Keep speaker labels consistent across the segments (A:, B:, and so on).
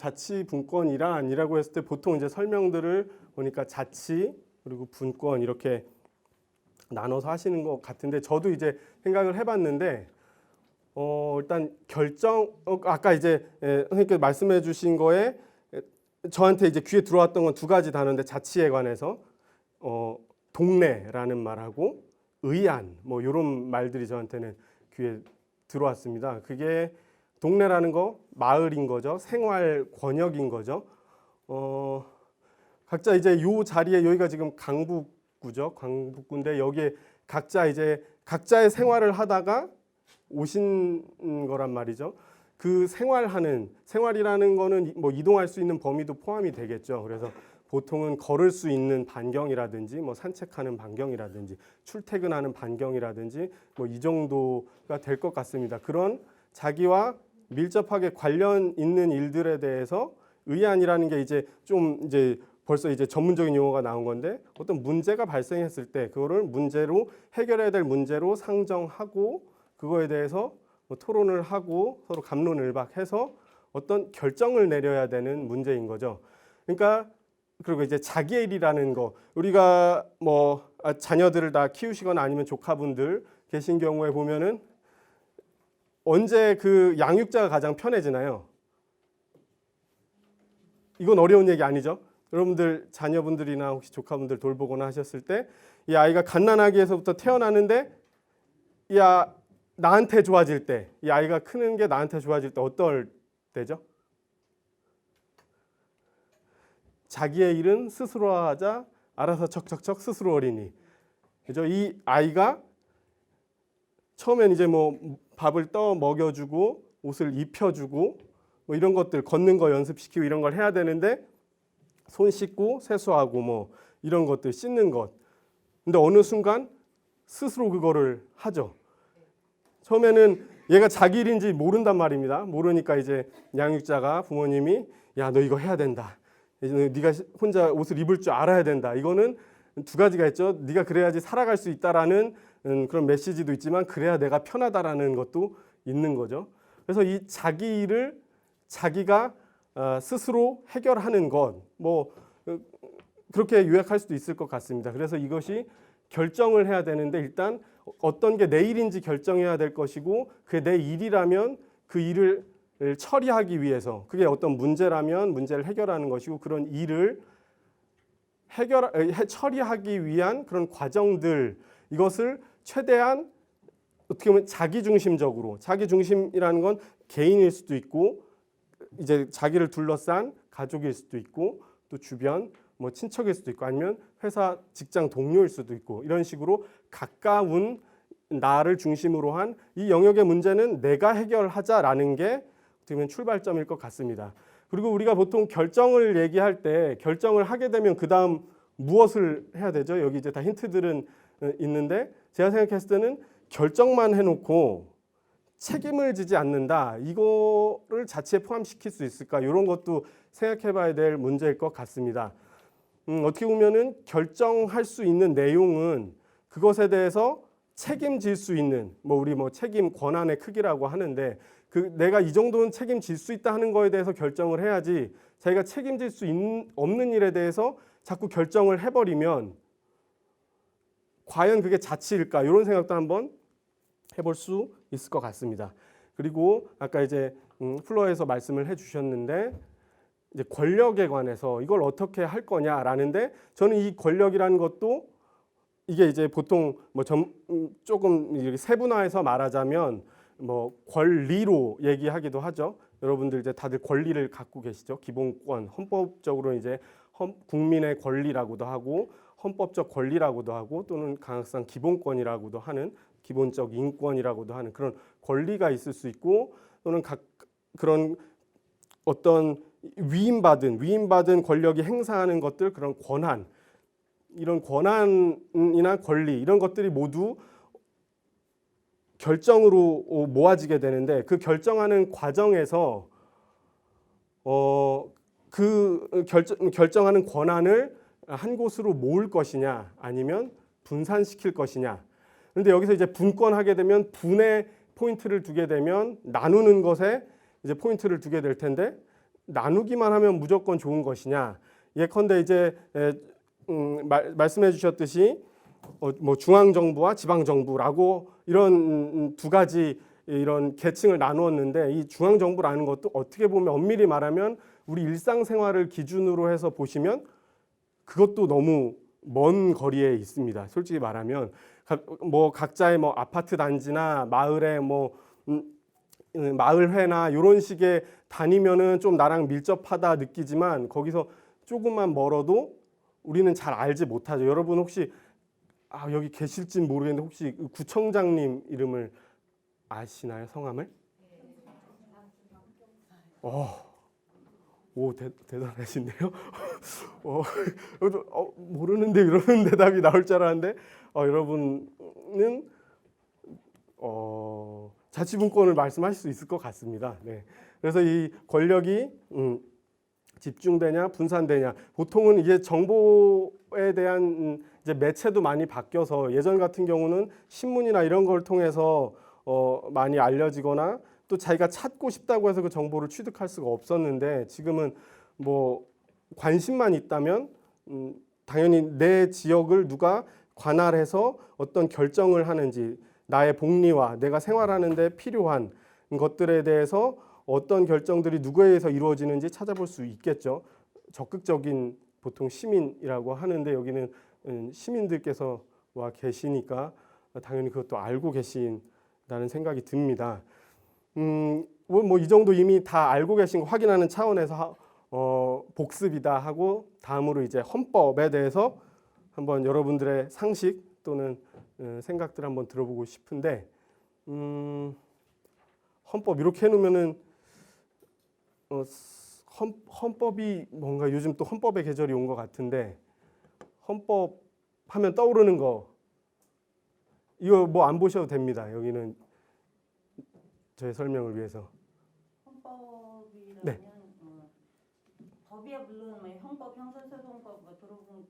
A: 자치 분권이란이라고 했을 때 보통 이제 설명들을 보니까 자치 그리고 분권 이렇게 나눠서 하시는 것 같은데 저도 이제 생각을 해봤는데 일단 결정 아까 이제 선생님께서 말씀해 주신 거에 저한테 이제 귀에 들어왔던 건 두 가지 단어인데 자치에 관해서 동네라는 말하고 의안 뭐 이런 말들이 저한테는 귀에 들어왔습니다. 그게 동네라는 거 마을인 거죠. 생활 권역인 거죠. 각자 이제 요 자리에 여기가 지금 강북구죠. 강북구인데 여기에 각자 이제 각자의 생활을 하다가 오신 거란 말이죠. 그 생활이라는 거는 뭐 이동할 수 있는 범위도 포함이 되겠죠. 그래서 보통은 걸을 수 있는 반경이라든지 뭐 산책하는 반경이라든지 출퇴근하는 반경이라든지 뭐 이 정도가 될 것 같습니다. 그런 자기와 밀접하게 관련 있는 일들에 대해서 의안이라는 게 이제 좀 이제 벌써 이제 전문적인 용어가 나온 건데 어떤 문제가 발생했을 때 그거를 문제로 해결해야 될 문제로 상정하고 그거에 대해서 뭐 토론을 하고 서로 갑론을박해서 어떤 결정을 내려야 되는 문제인 거죠. 그러니까 그리고 이제 자기의 일이라는 거 우리가 뭐 자녀들을 다 키우시거나 아니면 조카분들 계신 경우에 보면은 언제 그 양육자가 가장 편해지나요? 이건 어려운 얘기 아니죠. 여러분들 자녀분들이나 혹시 조카분들 돌보거나 하셨을 때 이 아이가 갓난아기에서부터 태어나는데 나한테 좋아질 때, 이 아이가 크는 게 나한테 좋아질 때 어떨 때죠? 자기의 일은 스스로 하자 알아서 척척척 스스로 어리니. 그죠? 이 아이가 처음엔 이제 뭐 밥을 떠 먹여주고 옷을 입혀주고 뭐 이런 것들 걷는 거 연습시키고 이런 걸 해야 되는데 손 씻고 세수하고 뭐 이런 것들 씻는 것. 근데 어느 순간 스스로 그거를 하죠. 처음에는 얘가 자기 일인지 모른단 말입니다. 모르니까 이제 양육자가 부모님이 야, 너 이거 해야 된다. 네가 혼자 옷을 입을 줄 알아야 된다. 이거는 두 가지가 있죠. 네가 그래야지 살아갈 수 있다라는 그런 메시지도 있지만 그래야 내가 편하다라는 것도 있는 거죠. 그래서 이 자기 일을 자기가 스스로 해결하는 것, 뭐 그렇게 요약할 수도 있을 것 같습니다. 그래서 이것이 결정을 해야 되는데 일단 어떤 게 내 일인지 결정해야 될 것이고 그게 내 일이라면 그 일을 처리하기 위해서 그게 어떤 문제라면 문제를 해결하는 것이고 그런 일을 처리하기 위한 그런 과정들 이것을 최대한 어떻게 보면 자기중심적으로 자기중심이라는 건 개인일 수도 있고 이제 자기를 둘러싼 가족일 수도 있고 또 주변 뭐 친척일 수도 있고 아니면 회사 직장 동료일 수도 있고 이런 식으로 가까운 나를 중심으로 한 이 영역의 문제는 내가 해결하자라는 게 어떻게 보면 출발점일 것 같습니다. 그리고 우리가 보통 결정을 얘기할 때 결정을 하게 되면 그 다음 무엇을 해야 되죠? 여기 이제 다 힌트들은 있는데 제가 생각했을 때는 결정만 해놓고 책임을 지지 않는다. 이거를 자치에 포함시킬 수 있을까? 이런 것도 생각해봐야 될 문제일 것 같습니다. 어떻게 보면은 결정할 수 있는 내용은 그것에 대해서 책임질 수 있는 우리 책임 권한의 크기라고 하는데 내가 이 정도는 책임질 수 있다 하는 거에 대해서 결정을 해야지 자기가 책임질 수 없는 일에 대해서 자꾸 결정을 해버리면 과연 그게 자치일까? 이런 생각도 한번 해볼 수 있을 것 같습니다. 그리고 아까 이제 플로어에서 말씀을 해주셨는데 이제 권력에 관해서 이걸 어떻게 할 거냐라는데 저는 이 권력이라는 것도 이게 이제 보통 조금 이렇게 세분화해서 말하자면 권리로 얘기하기도 하죠. 여러분들 이제 다들 권리를 갖고 계시죠. 기본권, 헌법적으로 이제 국민의 권리라고도 하고 헌법적 권리라고도 하고 또는 강학상 기본권이라고도 하는 기본적 인권이라고도 하는 그런 권리가 있을 수 있고 또는 그런 어떤 위임받은 권력이 행사하는 것들 그런 권한 이런 권한이나 권리 이런 것들이 모두 결정으로 모아지게 되는데 그 결정하는 과정에서 결정하는 권한을 한 곳으로 모을 것이냐 아니면 분산시킬 것이냐. 그런데 여기서 이제 분권하게 되면 분에 포인트를 두게 되면 나누는 것에 이제 포인트를 두게 될 텐데 나누기만 하면 무조건 좋은 것이냐? 예컨대 이제 말씀해 주셨듯이 뭐 중앙 정부와 지방 정부라고 이런 두 가지 이런 계층을 나누었는데, 이 중앙 정부라는 것도 어떻게 보면 엄밀히 말하면 우리 일상생활을 기준으로 해서 보시면 그것도 너무 먼 거리에 있습니다. 솔직히 말하면 뭐 각자의 뭐 아파트 단지나 마을에 뭐 마을회나 이런 식의 다니면은 좀 나랑 밀접하다 느끼지만, 거기서 조금만 멀어도 우리는 잘 알지 못하죠. 여러분 혹시 여기 계실진 모르겠는데 혹시 구청장님 이름을 아시나요? 성함을? 오, 대단하신데요? 모르는데 이러는 대답이 나올 줄 알았는데, 여러분은 자치분권을 말씀하실 수 있을 것 같습니다. 네. 그래서 이 권력이 집중되냐 분산되냐, 보통은 이제 정보에 대한 이제 매체도 많이 바뀌어서 예전 같은 경우는 신문이나 이런 걸 통해서 많이 알려지거나 또 자기가 찾고 싶다고 해서 그 정보를 취득할 수가 없었는데, 지금은 뭐 관심만 있다면 당연히 내 지역을 누가 관할해서 어떤 결정을 하는지, 나의 복리와 내가 생활하는 데 필요한 것들에 대해서 어떤 결정들이 누구에 의해서 이루어지는지 찾아볼 수 있겠죠. 적극적인 보통 시민이라고 하는데, 여기는 시민들께서 와 계시니까 당연히 그것도 알고 계신다는 생각이 듭니다. 뭐 이 정도 이미 다 알고 계신 거 확인하는 차원에서 복습이다 하고, 다음으로 이제 헌법에 대해서 한번 여러분들의 상식 또는 생각들 한번 들어보고 싶은데, 헌법 이렇게 해놓으면은 헌법이 뭔가 요즘 또 헌법의 계절이 온 것 같은데, 헌법 하면 떠오르는 거 이거 뭐 안 보셔도 됩니다. 여기는 저의 설명을 위해서.
B: 헌법이라면
A: 네.
B: 법이야 물론 뭐 형법, 형사소송법, 뭐 도로공,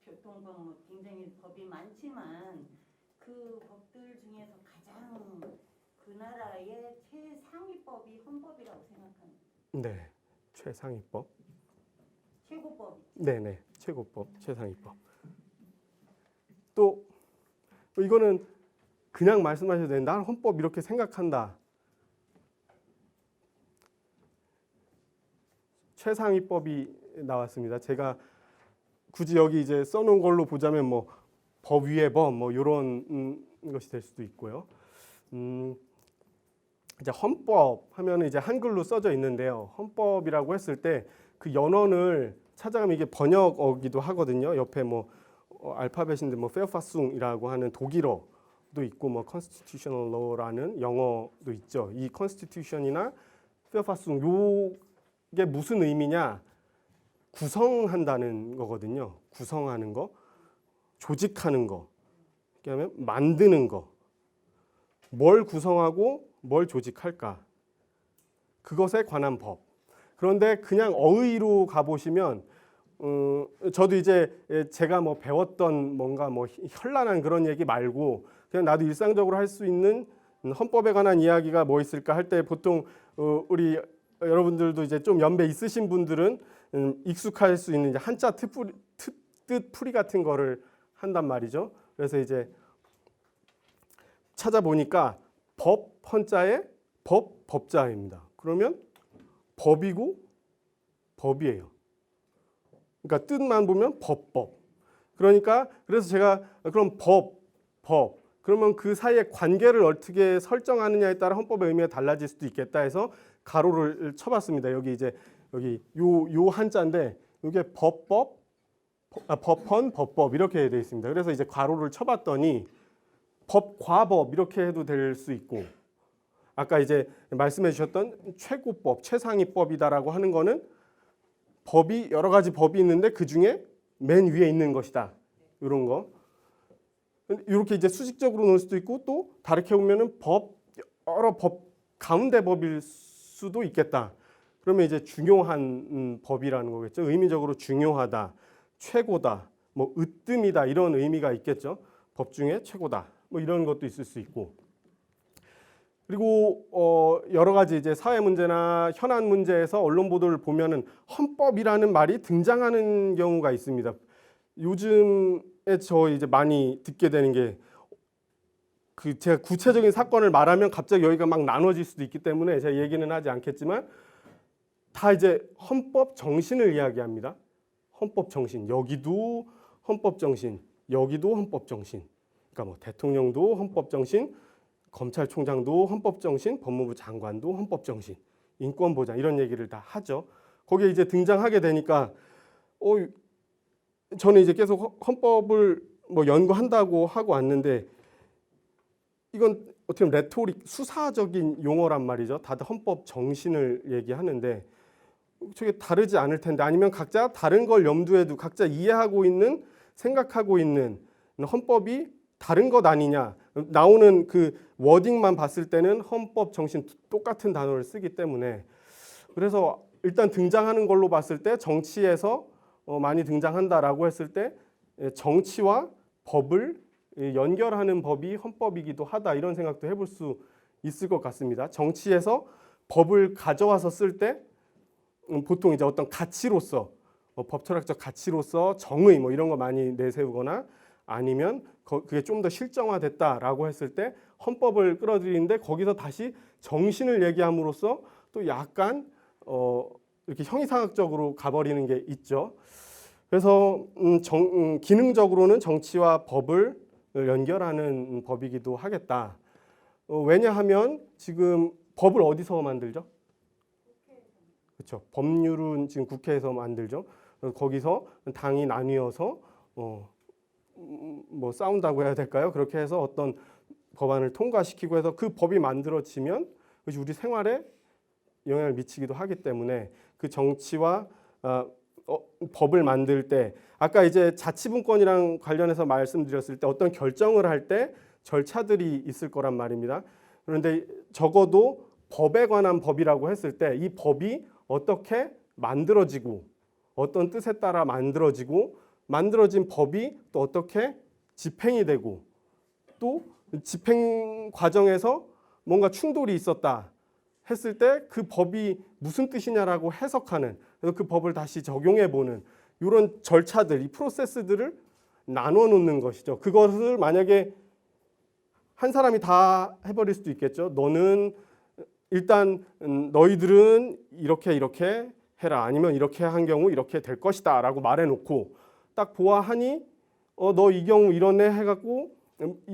B: 교통법 뭐 굉장히 법이 많지만 그 법들 중에서 가장 그 나라의 최상위법이 헌법이라고 생각합니다.
A: 네, 최상위법.
B: 최고법.
A: 네네, 최고법, 최상위법. 또 이거는 그냥 말씀하셔도 돼요. 나는 헌법 이렇게 생각한다. 최상위법이 나왔습니다. 제가 굳이 여기 이제 써놓은 걸로 보자면 뭐 법 위의 법 뭐 이런 것이 될 수도 있고요. 이제 헌법 하면은 이제 한글로 써져 있는데요. 헌법이라고 했을 때 그 연원을 찾아가면 이게 번역어기도 하거든요. 옆에 뭐 알파벳인데 뭐 페어파숭이라고 하는 독일어도 있고, 뭐 constitutional law라는 영어도 있죠. 이 constitution이나 페어파숭 요게 무슨 의미냐? 구성한다는 거거든요. 구성하는 거, 조직하는 거, 그다음에 만드는 거. 뭘 구성하고 뭘 조직할까? 그것에 관한 법. 그런데 그냥 어의로 가보시면 저도 이제 제가 뭐 배웠던 뭔가 뭐 현란한 그런 얘기 말고 그냥 나도 일상적으로 할 수 있는 헌법에 관한 이야기가 뭐 있을까 할 때, 보통 우리 여러분들도 이제 좀 연배 있으신 분들은 익숙할 수 있는 이제 한자 뜻풀이 같은 거를 한단 말이죠. 그래서 이제 찾아보니까 법 헌자에 법자입니다. 그러면 법이고 법이에요. 그러니까 뜻만 보면 법법. 그러니까 그래서 제가 그럼 법 그러면 그 사이의 관계를 어떻게 설정하느냐에 따라 헌법의 의미가 달라질 수도 있겠다 해서 가로를 쳐봤습니다. 여기 이제 여기 요 한자인데 이게 법헌 법법 이렇게 되어 있습니다. 그래서 이제 가로를 쳐봤더니 법과법 이렇게 해도 될 수 있고, 아까 이제 말씀해 주셨던 최고법, 최상위법이다라고 하는 거는 법이 여러 가지 법이 있는데 그 중에 맨 위에 있는 것이다. 이런 거. 이렇게 이제 수직적으로 놓을 수도 있고, 또 다르게 보면은 여러 법 가운데 법일 수도 있겠다. 그러면 이제 중요한 법이라는 거겠죠. 의미적으로 중요하다, 최고다, 뭐 으뜸이다 이런 의미가 있겠죠. 법 중에 최고다. 뭐 이런 것도 있을 수 있고. 그리고 여러 가지 이제 사회 문제나 현안 문제에서 언론 보도를 보면은 헌법이라는 말이 등장하는 경우가 있습니다. 요즘에 저 이제 많이 듣게 되는 게 그 제가 구체적인 사건을 말하면 갑자기 여기가 막 나눠질 수도 있기 때문에 제가 얘기는 하지 않겠지만 다 이제 헌법 정신을 이야기합니다. 헌법 정신, 여기도 헌법 정신, 여기도 헌법 정신. 그러니까 뭐 대통령도 헌법 정신, 검찰총장도 헌법 정신, 법무부 장관도 헌법 정신, 인권 보장 이런 얘기를 다 하죠. 거기에 이제 등장하게 되니까 저는 이제 계속 헌법을 뭐 연구한다고 하고 왔는데 이건 어떻게 보면 레토릭 수사적인 용어란 말이죠. 다들 헌법 정신을 얘기하는데 저게 다르지 않을 텐데 아니면 각자 다른 걸 염두에 두고 각자 이해하고 있는 생각하고 있는 헌법이 다른 것 아니냐. 나오는 그 워딩만 봤을 때는 헌법 정신 똑같은 단어를 쓰기 때문에 그래서 일단 등장하는 걸로 봤을 때 정치에서 많이 등장한다라고 했을 때 정치와 법을 연결하는 법이 헌법이기도 하다 이런 생각도 해볼 수 있을 것 같습니다. 정치에서 법을 가져와서 쓸 때 보통 이제 어떤 가치로서 법철학적 가치로서 정의 뭐 이런 거 많이 내세우거나 아니면 그게 좀 더 실정화됐다라고 했을 때 헌법을 끌어들이는데 거기서 다시 정신을 얘기함으로써 또 약간 이렇게 형이상학적으로 가버리는 게 있죠. 그래서 기능적으로는 정치와 법을 연결하는 법이기도 하겠다. 왜냐하면 지금 법을 어디서 만들죠? 그렇죠. 법률은 지금 국회에서 만들죠. 거기서 당이 나뉘어서 뭐 싸운다고 해야 될까요? 그렇게 해서 어떤 법안을 통과시키고 해서 그 법이 만들어지면 그것이 우리 생활에 영향을 미치기도 하기 때문에 그 정치와 법을 만들 때 아까 이제 자치분권이랑 관련해서 말씀드렸을 때 어떤 결정을 할 때 절차들이 있을 거란 말입니다. 그런데 적어도 법에 관한 법이라고 했을 때 이 법이 어떻게 만들어지고 어떤 뜻에 따라 만들어지고 만들어진 법이 또 어떻게 집행이 되고 또 집행 과정에서 뭔가 충돌이 있었다 했을 때 그 법이 무슨 뜻이냐라고 해석하는 그래서 그 법을 다시 적용해 보는 이런 절차들, 이 프로세스들을 나눠 놓는 것이죠. 그것을 만약에 한 사람이 다 해버릴 수도 있겠죠. 너는 일단 너희들은 이렇게 해라 아니면 이렇게 한 경우 이렇게 될 것이다라고 말해놓고 딱 보아하니 너 이 경우 이러네 해갖고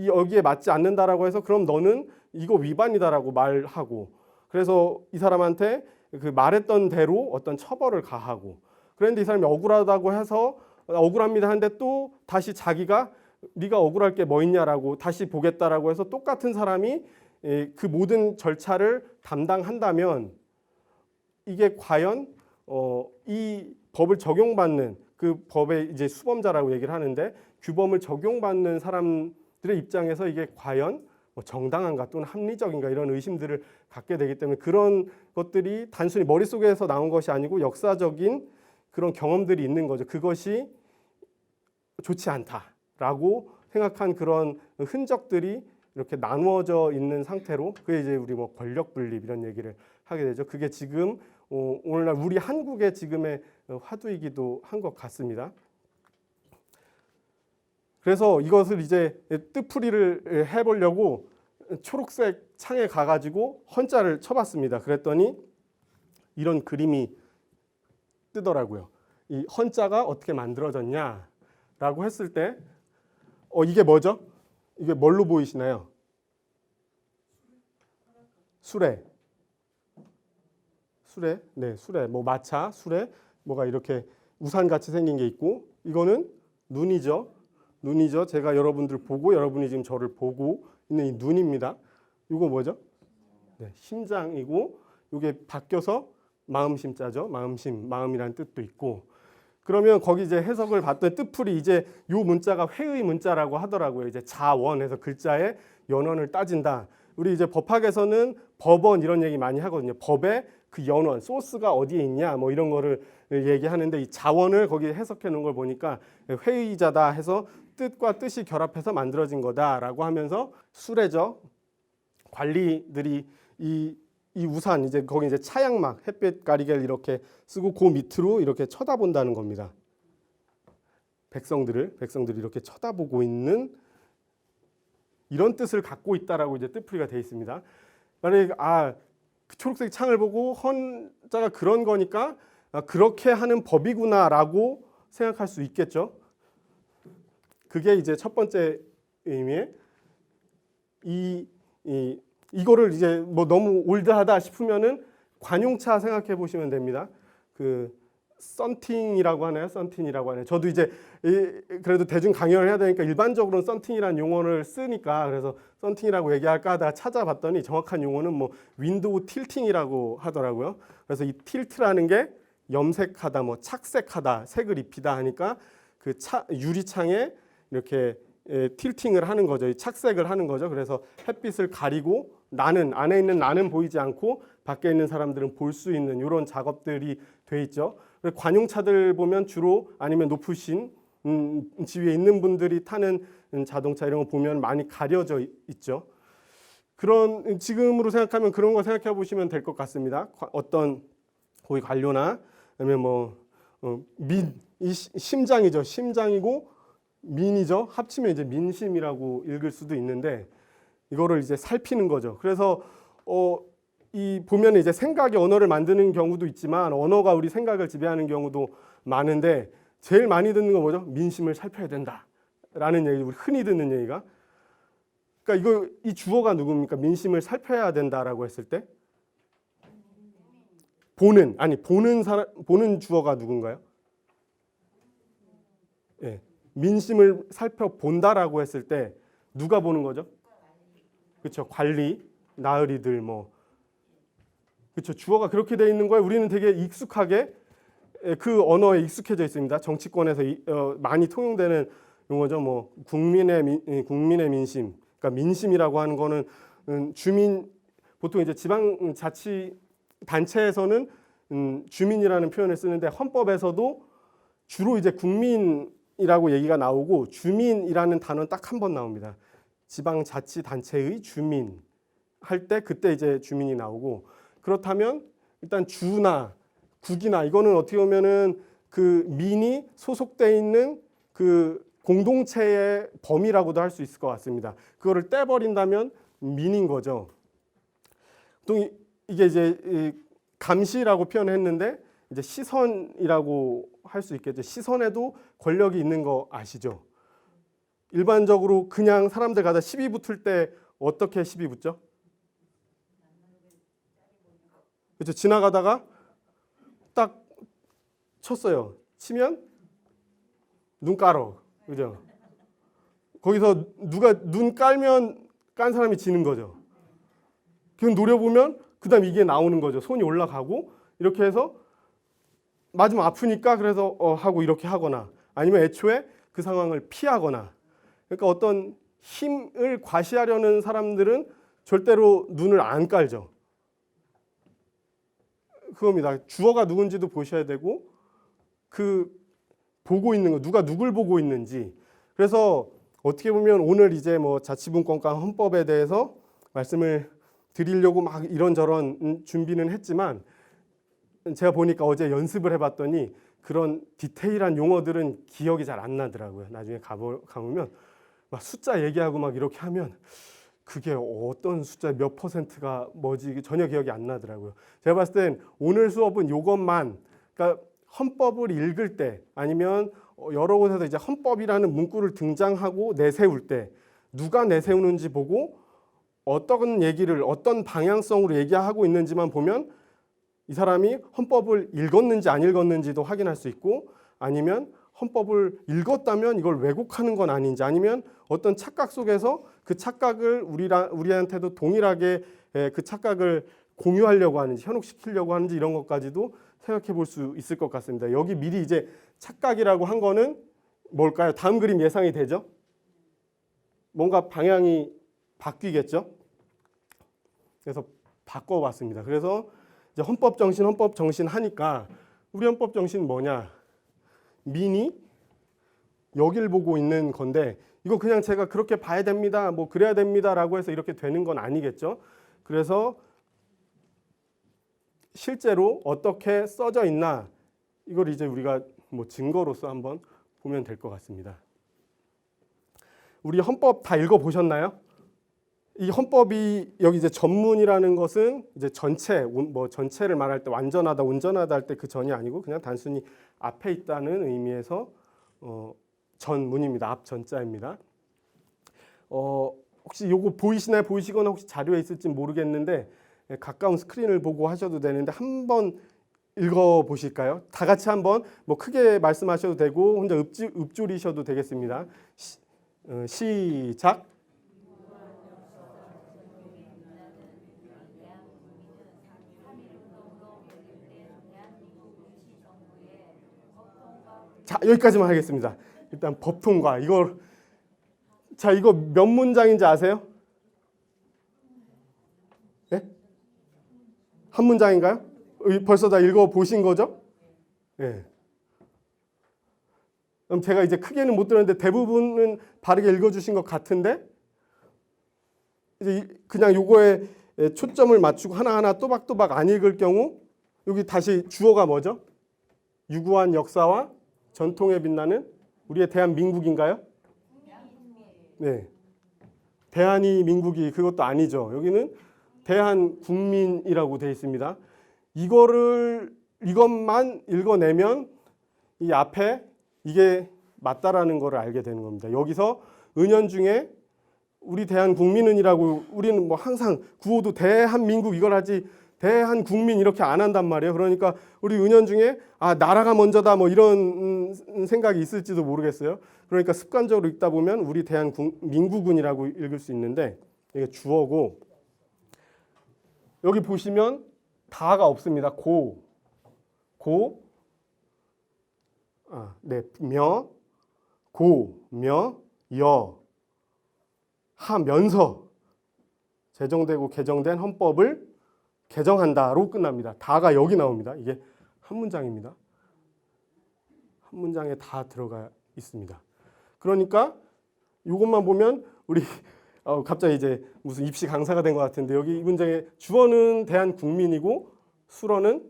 A: 여기에 맞지 않는다라고 해서 그럼 너는 이거 위반이다라고 말하고 그래서 이 사람한테 그 말했던 대로 어떤 처벌을 가하고 그런데 이 사람이 억울하다고 해서 억울합니다 하는데 또 다시 자기가 네가 억울할 게 뭐 있냐라고 다시 보겠다라고 해서 똑같은 사람이 그 모든 절차를 담당한다면 이게 과연 이 법을 적용받는 그 법의 이제 수범자라고 얘기를 하는데 규범을 적용받는 사람들의 입장에서 이게 과연 정당한가 또는 합리적인가 이런 의심들을 갖게 되기 때문에 그런 것들이 단순히 머릿속에서 나온 것이 아니고 역사적인 그런 경험들이 있는 거죠. 그것이 좋지 않다라고 생각한 그런 흔적들이 이렇게 나누어져 있는 상태로 그게 이제 우리 뭐 권력 분립 이런 얘기를 하게 되죠. 그게 지금 오늘날 우리 한국의 지금의 화두이기도 한 것 같습니다. 그래서 이것을 이제 뜻풀이를 해보려고 초록색 창에 가가지고 헌자를 쳐봤습니다. 그랬더니 이런 그림이 뜨더라고요. 이 헌자가 어떻게 만들어졌냐라고 했을 때 이게 뭐죠? 이게 뭘로 보이시나요? 수레. 네, 수레. 뭐 마차, 수레, 뭐가 이렇게 우산같이 생긴 게 있고 이거는 눈이죠. 제가 여러분들 보고 여러분이 지금 저를 보고 있는 이 눈입니다. 이거 뭐죠? 네, 심장이고 이게 바뀌어서 마음심자죠. 마음이라는 뜻도 있고. 그러면 거기 이제 해석을 봤더니 뜻풀이 이제 요 문자가 회의 문자라고 하더라고요. 이제 자원해서 글자의 연원을 따진다. 우리 이제 법학에서는 법원 이런 얘기 많이 하거든요. 법의 그 연원, 소스가 어디에 있냐 뭐 이런 거를 얘기하는데 이 자원을 거기에 해석해 놓은 걸 보니까 회의자다 해서 뜻과 뜻이 결합해서 만들어진 거다라고 하면서 수레죠. 관리들이 이 우산 이제 거기 이제 차양막 햇빛 가리개를 이렇게 쓰고 그 밑으로 이렇게 쳐다본다는 겁니다. 백성들이 이렇게 쳐다보고 있는 이런 뜻을 갖고 있다라고 이제 뜻풀이가 되어 있습니다. 만약에 그 초록색 창을 보고 헌자가 그런 거니까 그렇게 하는 법이구나라고 생각할 수 있겠죠. 그게 이제 첫 번째 의미의 이거를 이제 뭐 너무 올드하다 싶으면은 관용차 생각해 보시면 됩니다. 그 썬팅이라고 하나요? 썬팅이라고 하나요? 저도 이제 그래도 대중 강연을 해야 되니까 일반적으로는 썬팅이라는 용어를 쓰니까 그래서 썬팅이라고 얘기할까 하다가 찾아봤더니 정확한 용어는 뭐 윈도우 틸팅이라고 하더라고요. 그래서 이 틸트라는 게 염색하다, 뭐 착색하다, 색을 입히다 하니까 그 유리창에 이렇게 틸팅을 하는 거죠. 착색을 하는 거죠. 그래서 햇빛을 가리고 안에 있는 나는 보이지 않고 밖에 있는 사람들은 볼 수 있는 이런 작업들이 돼 있죠. 관용차들 보면 주로 아니면 높으신 지위에 있는 분들이 타는 자동차 이런 거 보면 많이 가려져 있죠. 그런 지금으로 생각하면 그런 거 생각해 보시면 될 것 같습니다. 어떤 고위 관료나 아니면 이 심장이죠. 심장이고 민이죠. 합치면 이제 민심이라고 읽을 수도 있는데 이거를 이제 살피는 거죠. 그래서 이 보면 이제 생각이 언어를 만드는 경우도 있지만 언어가 우리 생각을 지배하는 경우도 많은데 제일 많이 듣는 건 뭐죠? 민심을 살펴야 된다라는 얘기, 우리 흔히 듣는 얘기가. 그러니까 이 주어가 누굽니까? 민심을 살펴야 된다라고 했을 때 보는 주어가 누군가요? 예. 민심을 살펴본다라고 했을 때 누가 보는 거죠? 그렇죠. 관리, 나으리들 뭐 그렇죠. 주어가 그렇게 돼 있는 거에 우리는 되게 익숙하게 그 언어에 익숙해져 있습니다. 정치권에서 많이 통용되는 용어죠. 뭐 국민의 민심. 그러니까 민심이라고 하는 거는 주민 보통 이제 지방자치 단체에서는 주민이라는 표현을 쓰는데 헌법에서도 주로 이제 국민이라고 얘기가 나오고 주민이라는 단어는 딱 한 번 나옵니다. 지방자치단체의 주민 할 때 그때 이제 주민이 나오고 그렇다면 일단 주나 국이나 이거는 어떻게 보면은 그 민이 소속돼 있는 그 공동체의 범위라고도 할 수 있을 것 같습니다. 그거를 떼버린다면 민인 거죠. 또 이게 이제 감시라고 표현했는데 이제 시선이라고 할 수 있겠죠. 시선에도 권력이 있는 거 아시죠? 일반적으로 그냥 사람들 가다 시비 붙을 때 어떻게 시비 붙죠? 그렇죠. 지나가다가 딱 쳤어요. 치면 눈 깔어. 그죠? 거기서 누가 눈 깔면 깐 사람이 지는 거죠. 그럼 노려보면 그다음 이게 나오는 거죠. 손이 올라가고 이렇게 해서 맞으면 아프니까 그래서 하고 이렇게 하거나 아니면 애초에 그 상황을 피하거나 그러니까 어떤 힘을 과시하려는 사람들은 절대로 눈을 안 깔죠. 그겁니다. 주어가 누군지도 보셔야 되고 그 보고 있는 거 누가 누굴 보고 있는지. 그래서 어떻게 보면 오늘 이제 뭐 자치분권과 헌법에 대해서 말씀을 드리려고 막 이런저런 준비는 했지만 제가 보니까 어제 연습을 해봤더니 그런 디테일한 용어들은 기억이 잘 안 나더라고요. 나중에 가보면 막 숫자 얘기하고 막 이렇게 하면 그게 어떤 숫자 몇 %가 뭐지 전혀 기억이 안 나더라고요. 제가 봤을 땐 오늘 수업은 이것만 그러니까 헌법을 읽을 때 아니면 여러 곳에서 이제 헌법이라는 문구를 등장하고 내세울 때 누가 내세우는지 보고 어떤 얘기를 어떤 방향성으로 얘기하고 있는지만 보면 이 사람이 헌법을 읽었는지 안 읽었는지도 확인할 수 있고 아니면 헌법을 읽었다면 이걸 왜곡하는 건 아닌지 아니면 어떤 착각 속에서 그 착각을 우리한테도 동일하게 그 착각을 공유하려고 하는지 현혹시키려고 하는지 이런 것까지도 생각해 볼 수 있을 것 같습니다. 여기 미리 이제 착각이라고 한 거는 뭘까요? 다음 그림 예상이 되죠? 뭔가 방향이 바뀌겠죠? 그래서 바꿔봤습니다. 그래서 이제 헌법 정신 하니까 우리 헌법 정신 뭐냐? 민이 여길 보고 있는 건데 이거 그냥 제가 그렇게 봐야 됩니다. 뭐 그래야 됩니다라고 해서 이렇게 되는 건 아니겠죠. 그래서 실제로 어떻게 써져 있나 이걸 이제 우리가 뭐 증거로서 한번 보면 될 것 같습니다. 우리 헌법 다 읽어 보셨나요? 이 헌법이 여기 이제 전문이라는 것은 이제 전체 뭐 전체를 말할 때 완전하다 온전하다 할 때 그 전이 아니고 그냥 단순히 앞에 있다는 의미에서 전문입니다. 앞 전자입니다. 혹시 요거 보이시나요? 보이시거나 혹시 자료에 있을지 모르겠는데 가까운 스크린을 보고 하셔도 되는데 한번 읽어 보실까요? 다 같이 한번 뭐 크게 말씀하셔도 되고 혼자 읊조리셔도 되겠습니다. 시작. 자, 여기까지만 하겠습니다. 일단 법 통과 이거 자 이거 몇 문장인지 아세요? 네? 한 문장인가요? 벌써 다 읽어 보신 거죠? 네. 그럼 제가 이제 크게는 못 들었는데 대부분은 바르게 읽어주신 것 같은데 이제 그냥 요거에 초점을 맞추고 하나하나 또박또박 안 읽을 경우 여기 다시 주어가 뭐죠? 유구한 역사와 전통에 빛나는 우리의 대한민국인가요? 네. 대한이 민국이 그것도 아니죠. 여기는 대한국민이라고 되어 있습니다. 이것만 읽어내면 이 앞에 이게 맞다라는 것을 알게 되는 겁니다. 여기서 은연중에 우리 대한국민은이라고 우리는 뭐 항상 구호도 대한민국 이걸 하지 대한국민 이렇게 안 한단 말이에요. 그러니까 우리 은연중에 아 나라가 먼저다 뭐 이런 생각이 있을지도 모르겠어요. 그러니까 습관적으로 읽다 보면 우리 대한민국은이라고 읽을 수 있는데 이게 주어고 여기 보시면 다가 없습니다. 하면서 제정되고 개정된 헌법을 개정한다로 끝납니다. 다가 여기 나옵니다. 이게 한 문장입니다. 한 문장에 다 들어가 있습니다. 그러니까 이것만 보면 우리 갑자기 이제 무슨 입시 강사가 된 것 같은데 여기 이 문장에 주어는 대한국민이고 수어는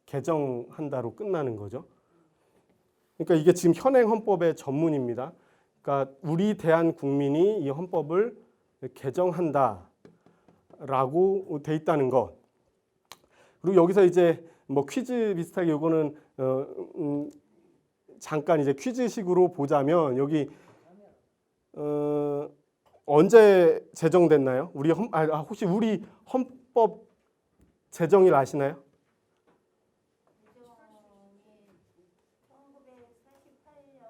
A: 개정한다로 끝나는 거죠. 그러니까 이게 지금 현행 헌법의 전문입니다. 그러니까 우리 대한국민이 이 헌법을 개정한다라고 돼 있다는 것. 그리고 여기서 이제 뭐 퀴즈 비슷하게 이거는 잠깐 이제 퀴즈식으로 보자면 여기 언제 제정됐나요? 혹시 우리 헌법 제정일 아시나요?
B: 1948년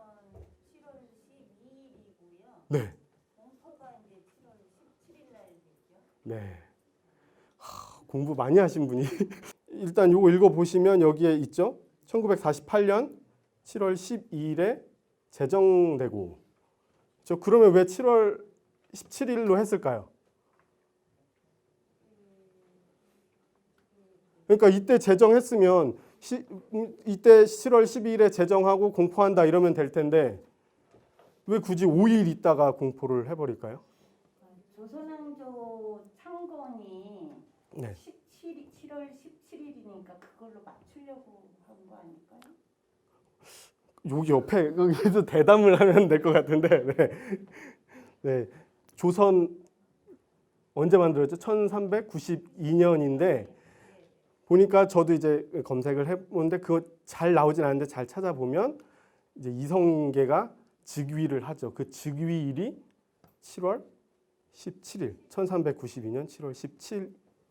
B: 7월 12일이고요.
A: 네.
B: 공포가 이제 7월 17일 날 됐죠.
A: 네. 공부 많이 하신 분이 일단 요거 읽어 보시면 여기에 있죠. 1948년 7월 12일에 제정되고 그러면 왜 7월 17일로 했을까요? 그러니까 이때 제정했으면 이때 7월 12일에 제정하고 공포한다 이러면 될 텐데 왜 굳이 5일 있다가 공포를 해버릴까요?
B: 조선왕조 창건이
A: 네.
B: 7월 17일이니까 그걸로 맞추려고 한 거 아닐까요?
A: 여기 옆에 여기서 대담을 하면 될 것 같은데 네. 네. 조선 언제 만들었죠? 1392년인데 보니까 저도 이제 검색을 해보는데 그거 잘 나오진 않는데 잘 찾아보면 이제 이성계가 즉위를 하죠. 그 즉위일이 7월 17일, 1392년 7월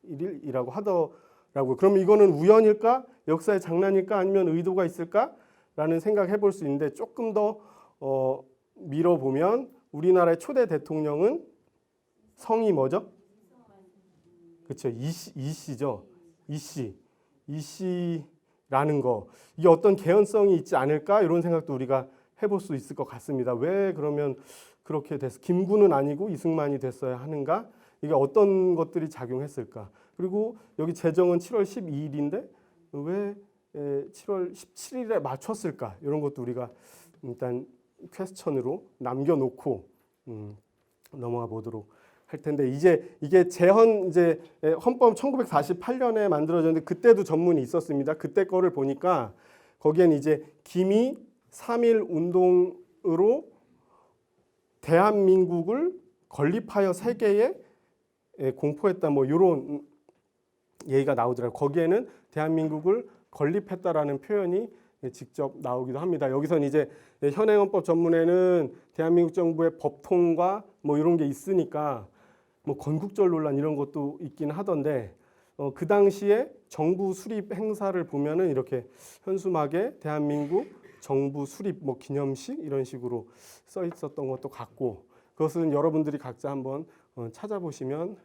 A: 17일이라고 하더라고요. 그럼 이거는 우연일까? 역사의 장난일까? 아니면 의도가 있을까? 라는 생각해 볼 수 있는데 조금 더 밀어보면 우리나라의 초대 대통령은 성이 뭐죠? 그렇죠. 이씨죠. 이씨라는 거. 이게 어떤 개연성이 있지 않을까? 이런 생각도 우리가 해볼 수 있을 것 같습니다. 왜 그러면 그렇게 됐어? 김구는 아니고 이승만이 됐어야 하는가? 이게 어떤 것들이 작용했을까? 그리고 여기 제정은 7월 12일인데 왜 7월 17일에 맞췄을까? 이런 것도 우리가 일단 퀘스천으로 남겨놓고 넘어가 보도록 할 텐데 이제 이게 재헌 이제 헌법 1948년에 만들어졌는데 그때도 전문이 있었습니다. 그때 거를 보니까 거기엔 이제 기미 3.1 운동으로 대한민국을 건립하여 세계에 공포했다 뭐 이런 얘기가 나오더라고요. 거기에는 대한민국을 건립했다라는 표현이 직접 나오기도 합니다. 여기서는 이제 현행헌법 전문에는 대한민국 정부의 법통과 뭐 이런 게 있으니까 뭐 건국절 논란 이런 것도 있긴 하던데 그 당시에 정부 수립 행사를 보면은 이렇게 현수막에 대한민국 정부 수립 뭐 기념식 이런 식으로 써 있었던 것도 같고 그것은 여러분들이 각자 한번 찾아보시면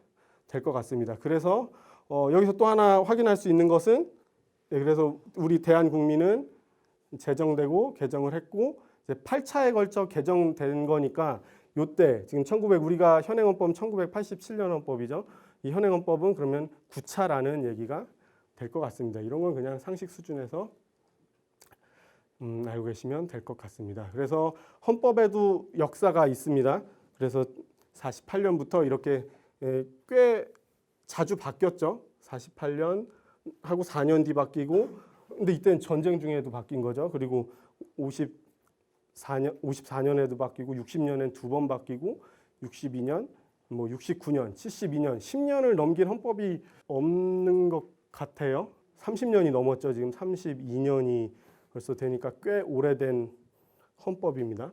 A: 될 것 같습니다. 그래서 여기서 또 하나 확인할 수 있는 것은 그래서 우리 대한국민은 제정되고 개정을 했고 이제 8차에 걸쳐 개정된 거니까 요때 지금 우리가 현행헌법 1987년 헌법이죠. 이 현행헌법은 그러면 9차라는 얘기가 될 것 같습니다. 이런 건 그냥 상식 수준에서 알고 계시면 될 것 같습니다. 그래서 헌법에도 역사가 있습니다. 그래서 48년부터 이렇게 꽤 자주 바뀌었죠. 48년 하고 4년 뒤 바뀌고 근데 이때는 전쟁 중에도 바뀐 거죠. 그리고 54년에도 바뀌고 60년엔 2번 바뀌고 62년, 뭐 69년, 72년, 10년을 넘긴 헌법이 없는 것 같아요. 30년이 넘었죠. 지금 32년이 벌써 되니까 꽤 오래된 헌법입니다.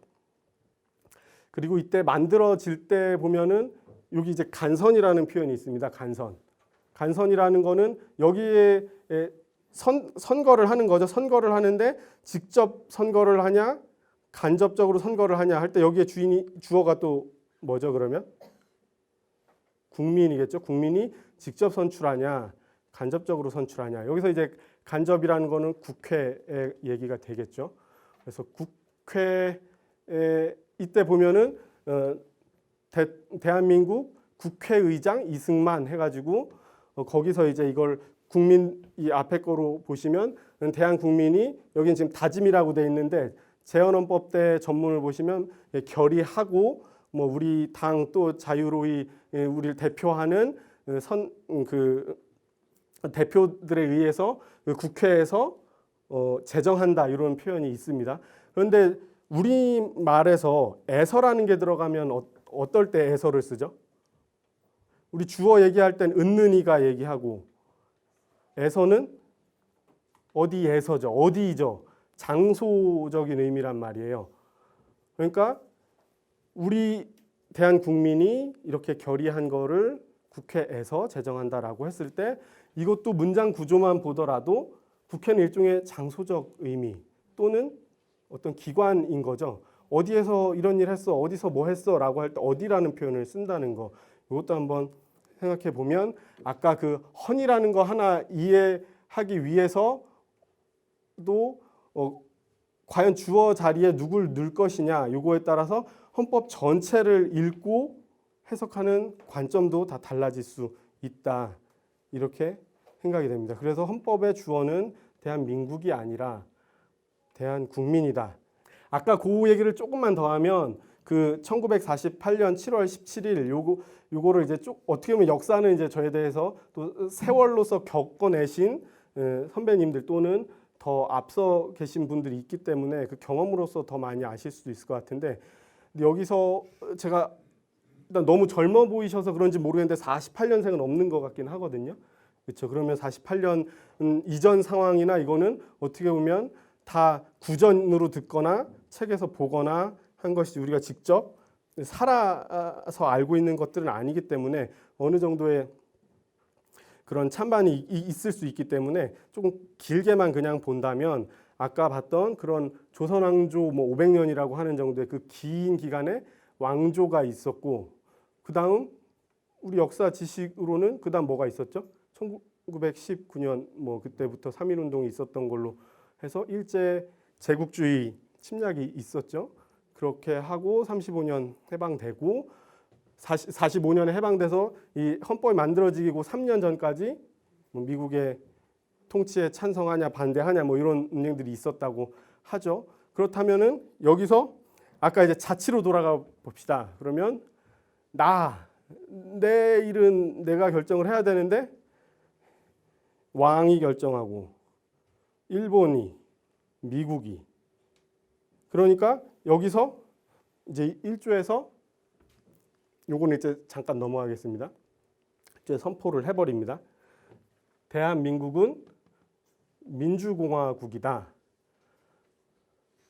A: 그리고 이때 만들어질 때 보면은 여기 이제 간선이라는 표현이 있습니다. 간선. 간선이라는 거는 여기에 선거를 하는 거죠. 선거를 하는데 직접 선거를 하냐, 간접적으로 선거를 하냐 할 때 여기에 주어가 또 뭐죠? 그러면 국민이겠죠. 국민이 직접 선출하냐, 간접적으로 선출하냐. 여기서 이제 간접이라는 거는 국회의 얘기가 되겠죠. 그래서 국회에 이때 보면은 대한민국 국회의장 이승만 해가지고 거기서 이제 이걸 국민 이 앞에 거로 보시면 대한국민이 여기는 지금 다짐이라고 돼 있는데 재헌헌법 때 전문을 보시면 결의하고 뭐 우리 당 또 자유로이 우리를 대표하는 대표들에 의해서 국회에서 제정한다 이런 표현이 있습니다. 그런데 우리 말에서 에서라는 게 들어가면 어떨 때 에서를 쓰죠? 우리 주어 얘기할 땐 은는이가 얘기하고 에서는 어디에서죠? 어디죠? 장소적인 의미란 말이에요. 그러니까 우리 대한국민이 이렇게 결의한 거를 국회에서 제정한다라고 했을 때 이것도 문장 구조만 보더라도 국회는 일종의 장소적 의미 또는 어떤 기관인 거죠. 어디에서 이런 일 했어, 어디서 뭐 했어 라고 할 때 어디라는 표현을 쓴다는 거. 이것도 한번 생각해 보면 아까 그 헌이라는 거 하나 이해하기 위해서도 과연 주어 자리에 누굴 넣을 것이냐 요거에 따라서 헌법 전체를 읽고 해석하는 관점도 다 달라질 수 있다. 이렇게 생각이 됩니다. 그래서 헌법의 주어는 대한민국이 아니라 대한국민이다. 아까 그 얘기를 조금만 더 하면 그 1948년 7월 17일 요거를 이제 어떻게 보면 역사는 이제 저에 대해서 또 세월로서 겪어내신 선배님들 또는 더 앞서 계신 분들이 있기 때문에 그 경험으로서 더 많이 아실 수도 있을 것 같은데 여기서 제가 일단 너무 젊어 보이셔서 그런지 모르겠는데 48년생은 없는 것 같긴 하거든요. 그렇죠. 그러면 48년 이전 상황이나 이거는 어떻게 보면 다 구전으로 듣거나 책에서 보거나 한 것이 우리가 직접 살아서 알고 있는 것들은 아니기 때문에 어느 정도의 그런 찬반이 있을 수 있기 때문에 조금 길게만 그냥 본다면 아까 봤던 그런 조선왕조 뭐 500년이라고 하는 정도의 그 긴 기간에 왕조가 있었고 그 다음 우리 역사 지식으로는 그 다음 뭐가 있었죠? 1919년 뭐 그때부터 3.1운동이 있었던 걸로 해서 일제 제국주의 침략이 있었죠. 그렇게 하고 35년 해방되고 45년에 해방돼서 이 헌법이 만들어지고 3년 전까지 뭐 미국의 통치에 찬성하냐 반대하냐 뭐 이런 운동들이 있었다고 하죠. 그렇다면은 여기서 아까 이제 자치로 돌아가 봅시다. 그러면 내 일은 내가 결정을 해야 되는데 왕이 결정하고 일본이, 미국이. 그러니까 여기서 이제 1조에서 요거는 이제 잠깐 넘어가겠습니다. 이제 선포를 해버립니다. 대한민국은 민주공화국이다.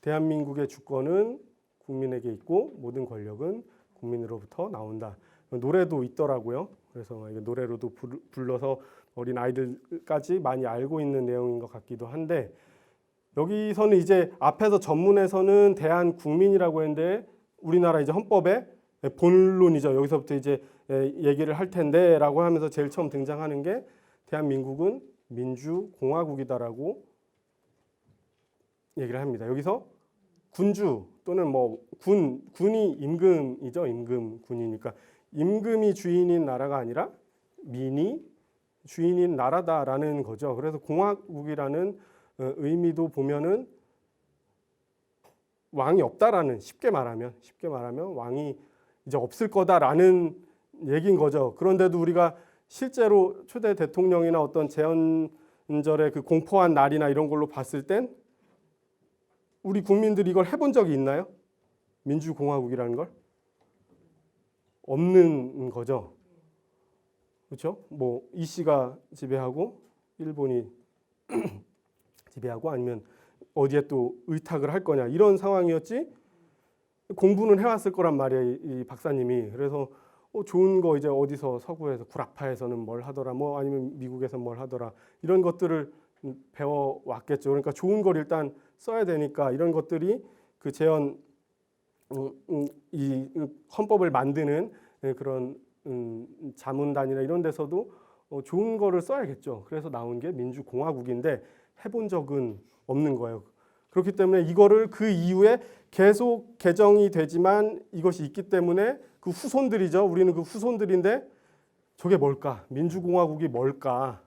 A: 대한민국의 주권은 국민에게 있고 모든 권력은 국민으로부터 나온다. 노래도 있더라고요. 그래서 노래로도 불러서 어린 아이들까지 많이 알고 있는 내용인 것 같기도 한데, 여기서는 이제 앞에서 전문에서는 대한국민이라고 했는데 우리나라 이제 헌법에 본론이죠. 여기서부터 이제 얘기를 할 텐데라고 하면서 제일 처음 등장하는 게 대한민국은 민주공화국이다라고 얘기를 합니다. 여기서 군주 또는 뭐 군이 임금이죠. 임금 군이니까 임금이 주인인 나라가 아니라 민이 주인인 나라다라는 거죠. 그래서 공화국이라는 의미도 보면은 왕이 없다라는, 쉽게 말하면 왕이 이제 없을 거다라는 얘기인 거죠. 그런데도 우리가 실제로 초대 대통령이나 어떤 제헌절의 그 공포한 날이나 이런 걸로 봤을 땐 우리 국민들이 이걸 해본 적이 있나요? 민주공화국이라는 걸? 없는 거죠. 그렇죠? 뭐 이씨가 지배하고 일본이 지배하고 아니면 어디에 또 의탁을 할 거냐 이런 상황이었지. 공부는 해왔을 거란 말이에요, 이 박사님이. 그래서 좋은 거 이제 어디서 서구에서 구락파에서는 뭘 하더라, 뭐 아니면 미국에서 뭘 하더라 이런 것들을 배워 왔겠죠. 그러니까 좋은 걸 일단 써야 되니까 이런 것들이 그 제헌 이 헌법을 만드는 그런 자문단이나 이런 데서도 좋은 거를 써야겠죠. 그래서 나온 게 민주공화국인데 해본 적은 없는 거예요. 그렇기 때문에 이거를 그 이후에 계속 개정이 되지만 이것이 있기 때문에 그 후손들이죠. 우리는 그 후손들인데 저게 뭘까? 민주공화국이 뭘까?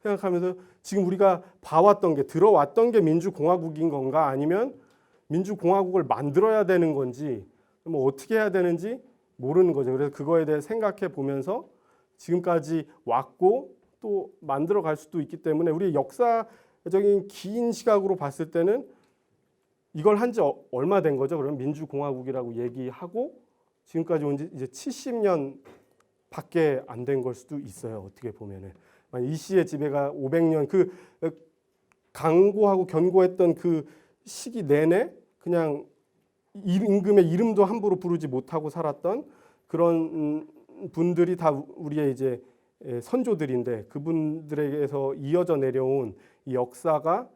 A: 생각하면서 지금 우리가 봐왔던 게, 들어왔던 게 민주공화국인 건가? 아니면 민주공화국을 만들어야 되는 건지, 뭐 어떻게 해야 되는지 모르는 거죠. 그래서 그거에 대해 생각해 보면서 지금까지 왔고 또 만들어 갈 수도 있기 때문에 우리 역사적인 긴 시각으로 봤을 때는 이걸 한 지 얼마 된 거죠? 그러면 민주공화국이라고 얘기하고 지금까지 온 지 이제 70년 밖에 안 된 걸 수도 있어요. 어떻게 보면은. 이 씨의 지배가 500년 그 강고하고 견고했던 그 시기 내내 그냥 임금의 이름도 함부로 부르지 못하고 살았던 그런 분들이 다 우리의 이제 선조들인데, 그분들에게서 이어져 내려온 이 역사가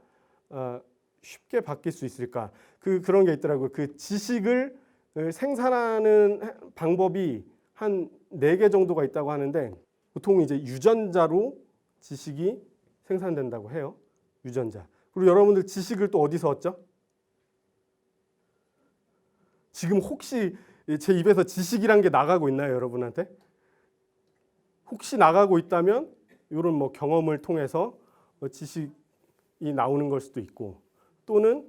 A: 쉽게 바뀔 수 있을까? 그런 게 있더라고요. 그 지식을 생산하는 방법이 한 4개 정도가 있다고 하는데, 보통 이제 유전자로 지식이 생산된다고 해요. 유전자. 그리고 여러분들 지식을 또 어디서 얻죠? 지금 혹시 제 입에서 지식이란 게 나가고 있나요, 여러분한테? 혹시 나가고 있다면 이런 뭐 경험을 통해서 지식이 나오는 걸 수도 있고, 또는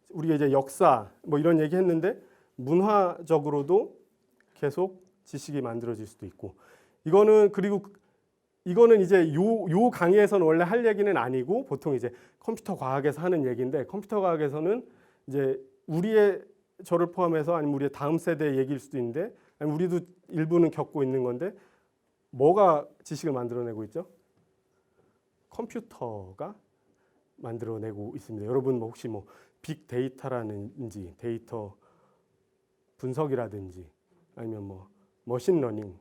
A: 우리가 이제 역사 뭐 이런 얘기 했는데 문화적으로도 계속 지식이 만들어질 수도 있고, 이거는 이제 요 강의에서는 원래 할 얘기는 아니고 보통 이제 컴퓨터 과학에서 하는 얘기인데, 컴퓨터 과학에서는 이제 우리의 저를 포함해서 아니면 우리의 다음 세대의 얘기일 수도 있는데, 아니면 우리도 일부는 겪고 있는 건데, 뭐가 지식을 만들어내고 있죠? 컴퓨터가 만들어내고 있습니다. 여러분 뭐 혹시 뭐 빅데이터라든지 데이터 분석이라든지 아니면 뭐 머신러닝,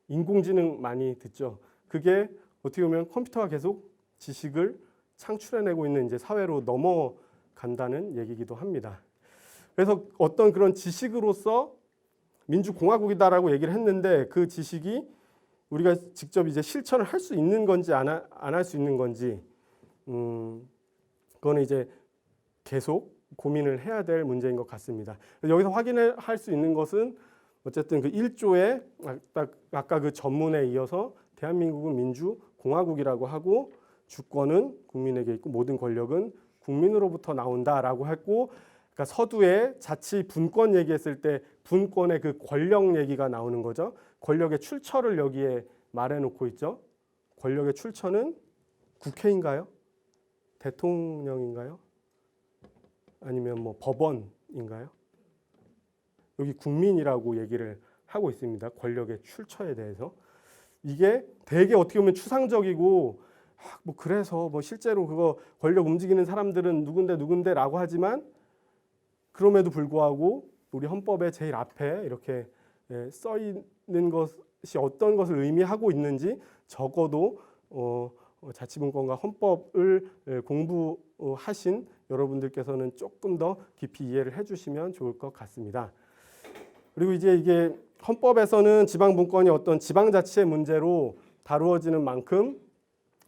A: 인공지능 많이 듣죠. 그게 어떻게 보면 컴퓨터가 계속 지식을 창출해내고 있는 이제 사회로 넘어간다는 얘기이기도 합니다. 그래서 어떤 그런 지식으로서 민주공화국이다라고 얘기를 했는데, 그 지식이 우리가 직접 이제 실천을 할 수 있는 건지 안 할 수 있는 건지, 그거는 이제 계속 고민을 해야 될 문제인 것 같습니다. 여기서 확인을 할 수 있는 것은 어쨌든 그 1조에 아까 그 전문에 이어서 대한민국은 민주공화국이라고 하고 주권은 국민에게 있고 모든 권력은 국민으로부터 나온다라고 했고, 그러니까 서두에 자치 분권 얘기했을 때 분권의 그 권력 얘기가 나오는 거죠. 권력의 출처를 여기에 말해놓고 있죠. 권력의 출처는 국회인가요? 대통령인가요? 아니면 뭐 법원인가요? 여기 국민이라고 얘기를 하고 있습니다. 권력의 출처에 대해서. 이게 되게 어떻게 보면 추상적이고 뭐 그래서 뭐 실제로 그거 권력 움직이는 사람들은 누군데라고 하지만 그럼에도 불구하고 우리 헌법의 제일 앞에 이렇게 써 있는 것이 어떤 것을 의미하고 있는지 적어도 자치분권과 헌법을 공부하신 여러분들께서는 조금 더 깊이 이해를 해주시면 좋을 것 같습니다. 그리고 이제 이게 헌법에서는 지방분권이 어떤 지방자치의 문제로 다루어지는 만큼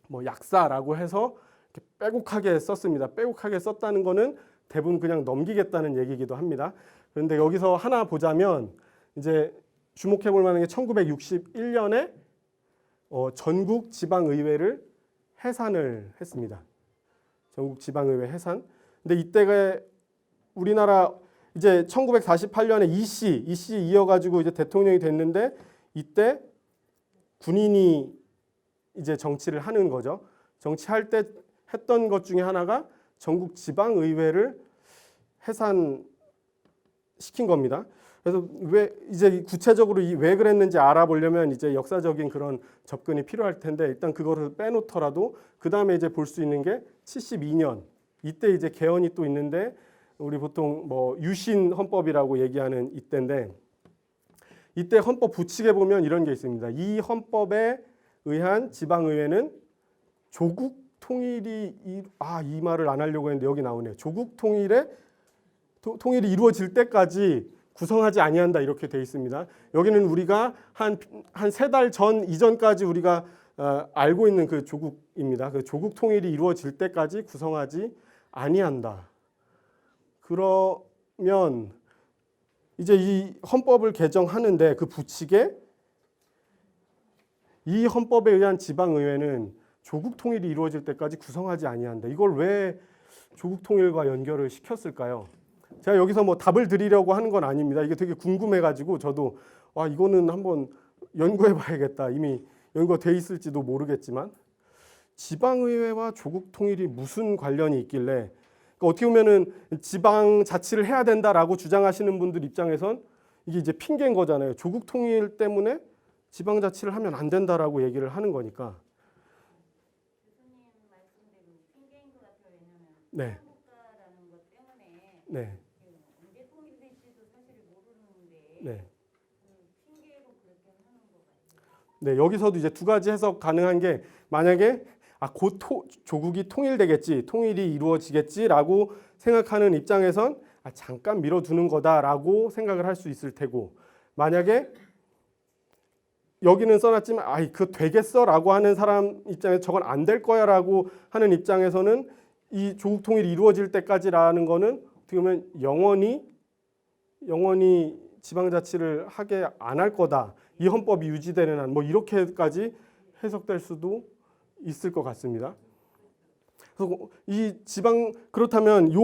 A: 뭐 약사라고 해서 이렇게 빼곡하게 썼습니다. 빼곡하게 썼다는 거는 대부분 그냥 넘기겠다는 얘기이기도 합니다. 그런데 여기서 하나 보자면 이제 주목해 볼 만한 게 1961년에 전국 지방의회를 해산을 했습니다. 전국 지방의회 해산. 근데 이때가 우리나라 이제 1948년에 이씨 이어가지고 이제 대통령이 됐는데 이때 군인이 이제 정치를 하는 거죠. 정치할 때 했던 것 중에 하나가 전국 지방의회를 해산시킨 겁니다. 그래서 왜 이제 구체적으로 왜 그랬는지 알아보려면 이제 역사적인 그런 접근이 필요할 텐데 일단 그거를 빼놓더라도 그 다음에 이제 볼 수 있는 게 72년 이때 이제 개헌이 또 있는데 우리 보통 뭐 유신 헌법이라고 얘기하는 이때인데 이때 헌법 부칙에 보면 이런 게 있습니다. 이 헌법에 의한 지방의회는 조국 통일이 이 말을 안 하려고 했는데 여기 나오네요. 조국 통일이 이루어질 때까지 구성하지 아니한다 이렇게 돼 있습니다. 여기는 우리가 한 세 달 전 이전까지 우리가 알고 있는 그 조국입니다. 그 조국 통일이 이루어질 때까지 구성하지 아니한다. 그러면 이제 이 헌법을 개정하는데 그 부칙에 이 헌법에 의한 지방의회는 조국 통일이 이루어질 때까지 구성하지 아니한다. 이걸 왜 조국 통일과 연결을 시켰을까요? 제가 여기서 뭐 답을 드리려고 하는 건 아닙니다. 이게 되게 궁금해가지고 저도 이거는 한번 연구해봐야겠다. 이미 연구가 돼 있을지도 모르겠지만 지방의회와 조국 통일이 무슨 관련이 있길래 그러니까 어떻게 보면은 지방 자치를 해야 된다라고 주장하시는 분들 입장에선 이게 이제 핑계인 거잖아요. 조국 통일 때문에 지방 자치를 하면 안 된다라고 얘기를 하는 거니까.
B: 교수님 말씀대로 핑계인 것 같아요. 왜냐하면
A: 네.
B: 한국가라는 것 때문에
A: 네.
B: 언제 통일될지도 사실 모르는데
A: 네.
B: 핑계로 그렇게 하는 것 같아요.
A: 네, 여기서도 이제 두 가지 해석 가능한 게 만약에 곧 조국이 통일되겠지, 통일이 이루어지겠지라고 생각하는 입장에선 잠깐 미뤄두는 거다라고 생각을 할 수 있을 테고 만약에 여기는 써놨지만 그거 되겠어라고 하는 사람 입장에서 저건 안 될 거야라고 하는 입장에서는 이 조국 통일이 이루어질 때까지라는 거는 어떻게 보면 영원히 지방자치를 하게 안 할 거다. 이 헌법이 유지되는 한 뭐 이렇게까지 해석될 수도 있을 것 같습니다. 그래서 이 그렇다면 요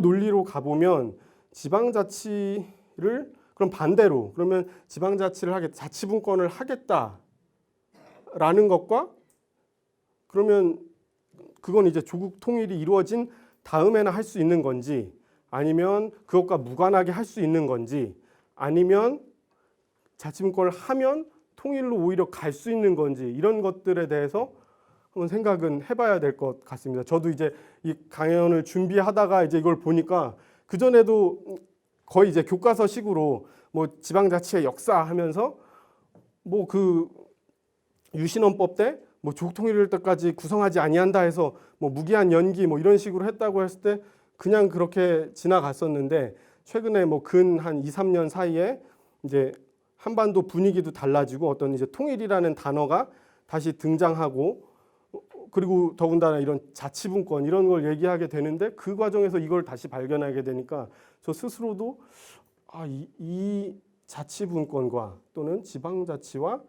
A: 논리로 가보면 지방자치를 그럼 반대로 그러면 지방자치를 자치분권을 하겠다라는 것과 그러면 그건 이제 조국 통일이 이루어진 다음에나 할 수 있는 건지 아니면 그것과 무관하게 할 수 있는 건지 아니면 자치분권을 하면 통일로 오히려 갈 수 있는 건지 이런 것들에 대해서 한번 생각은 해봐야 될 것 같습니다. 저도 이제 이 강연을 준비하다가 이제 이걸 보니까 그 전에도 거의 이제 교과서식으로 뭐 지방자치의 역사하면서 뭐 그 유신헌법 때 뭐 조국 통일될 때까지 구성하지 아니한다 해서 뭐 무기한 연기 뭐 이런 식으로 했다고 했을 때 그냥 그렇게 지나갔었는데 최근에 뭐 근 한 2, 3년 사이에 이제 한반도 분위기도 달라지고 어떤 이제 통일이라는 단어가 다시 등장하고 그리고 더군다나 이런 자치분권 이런 걸 얘기하게 되는데 그 과정에서 이걸 다시 발견하게 되니까 저 스스로도 이 자치분권과 또는 지방자치와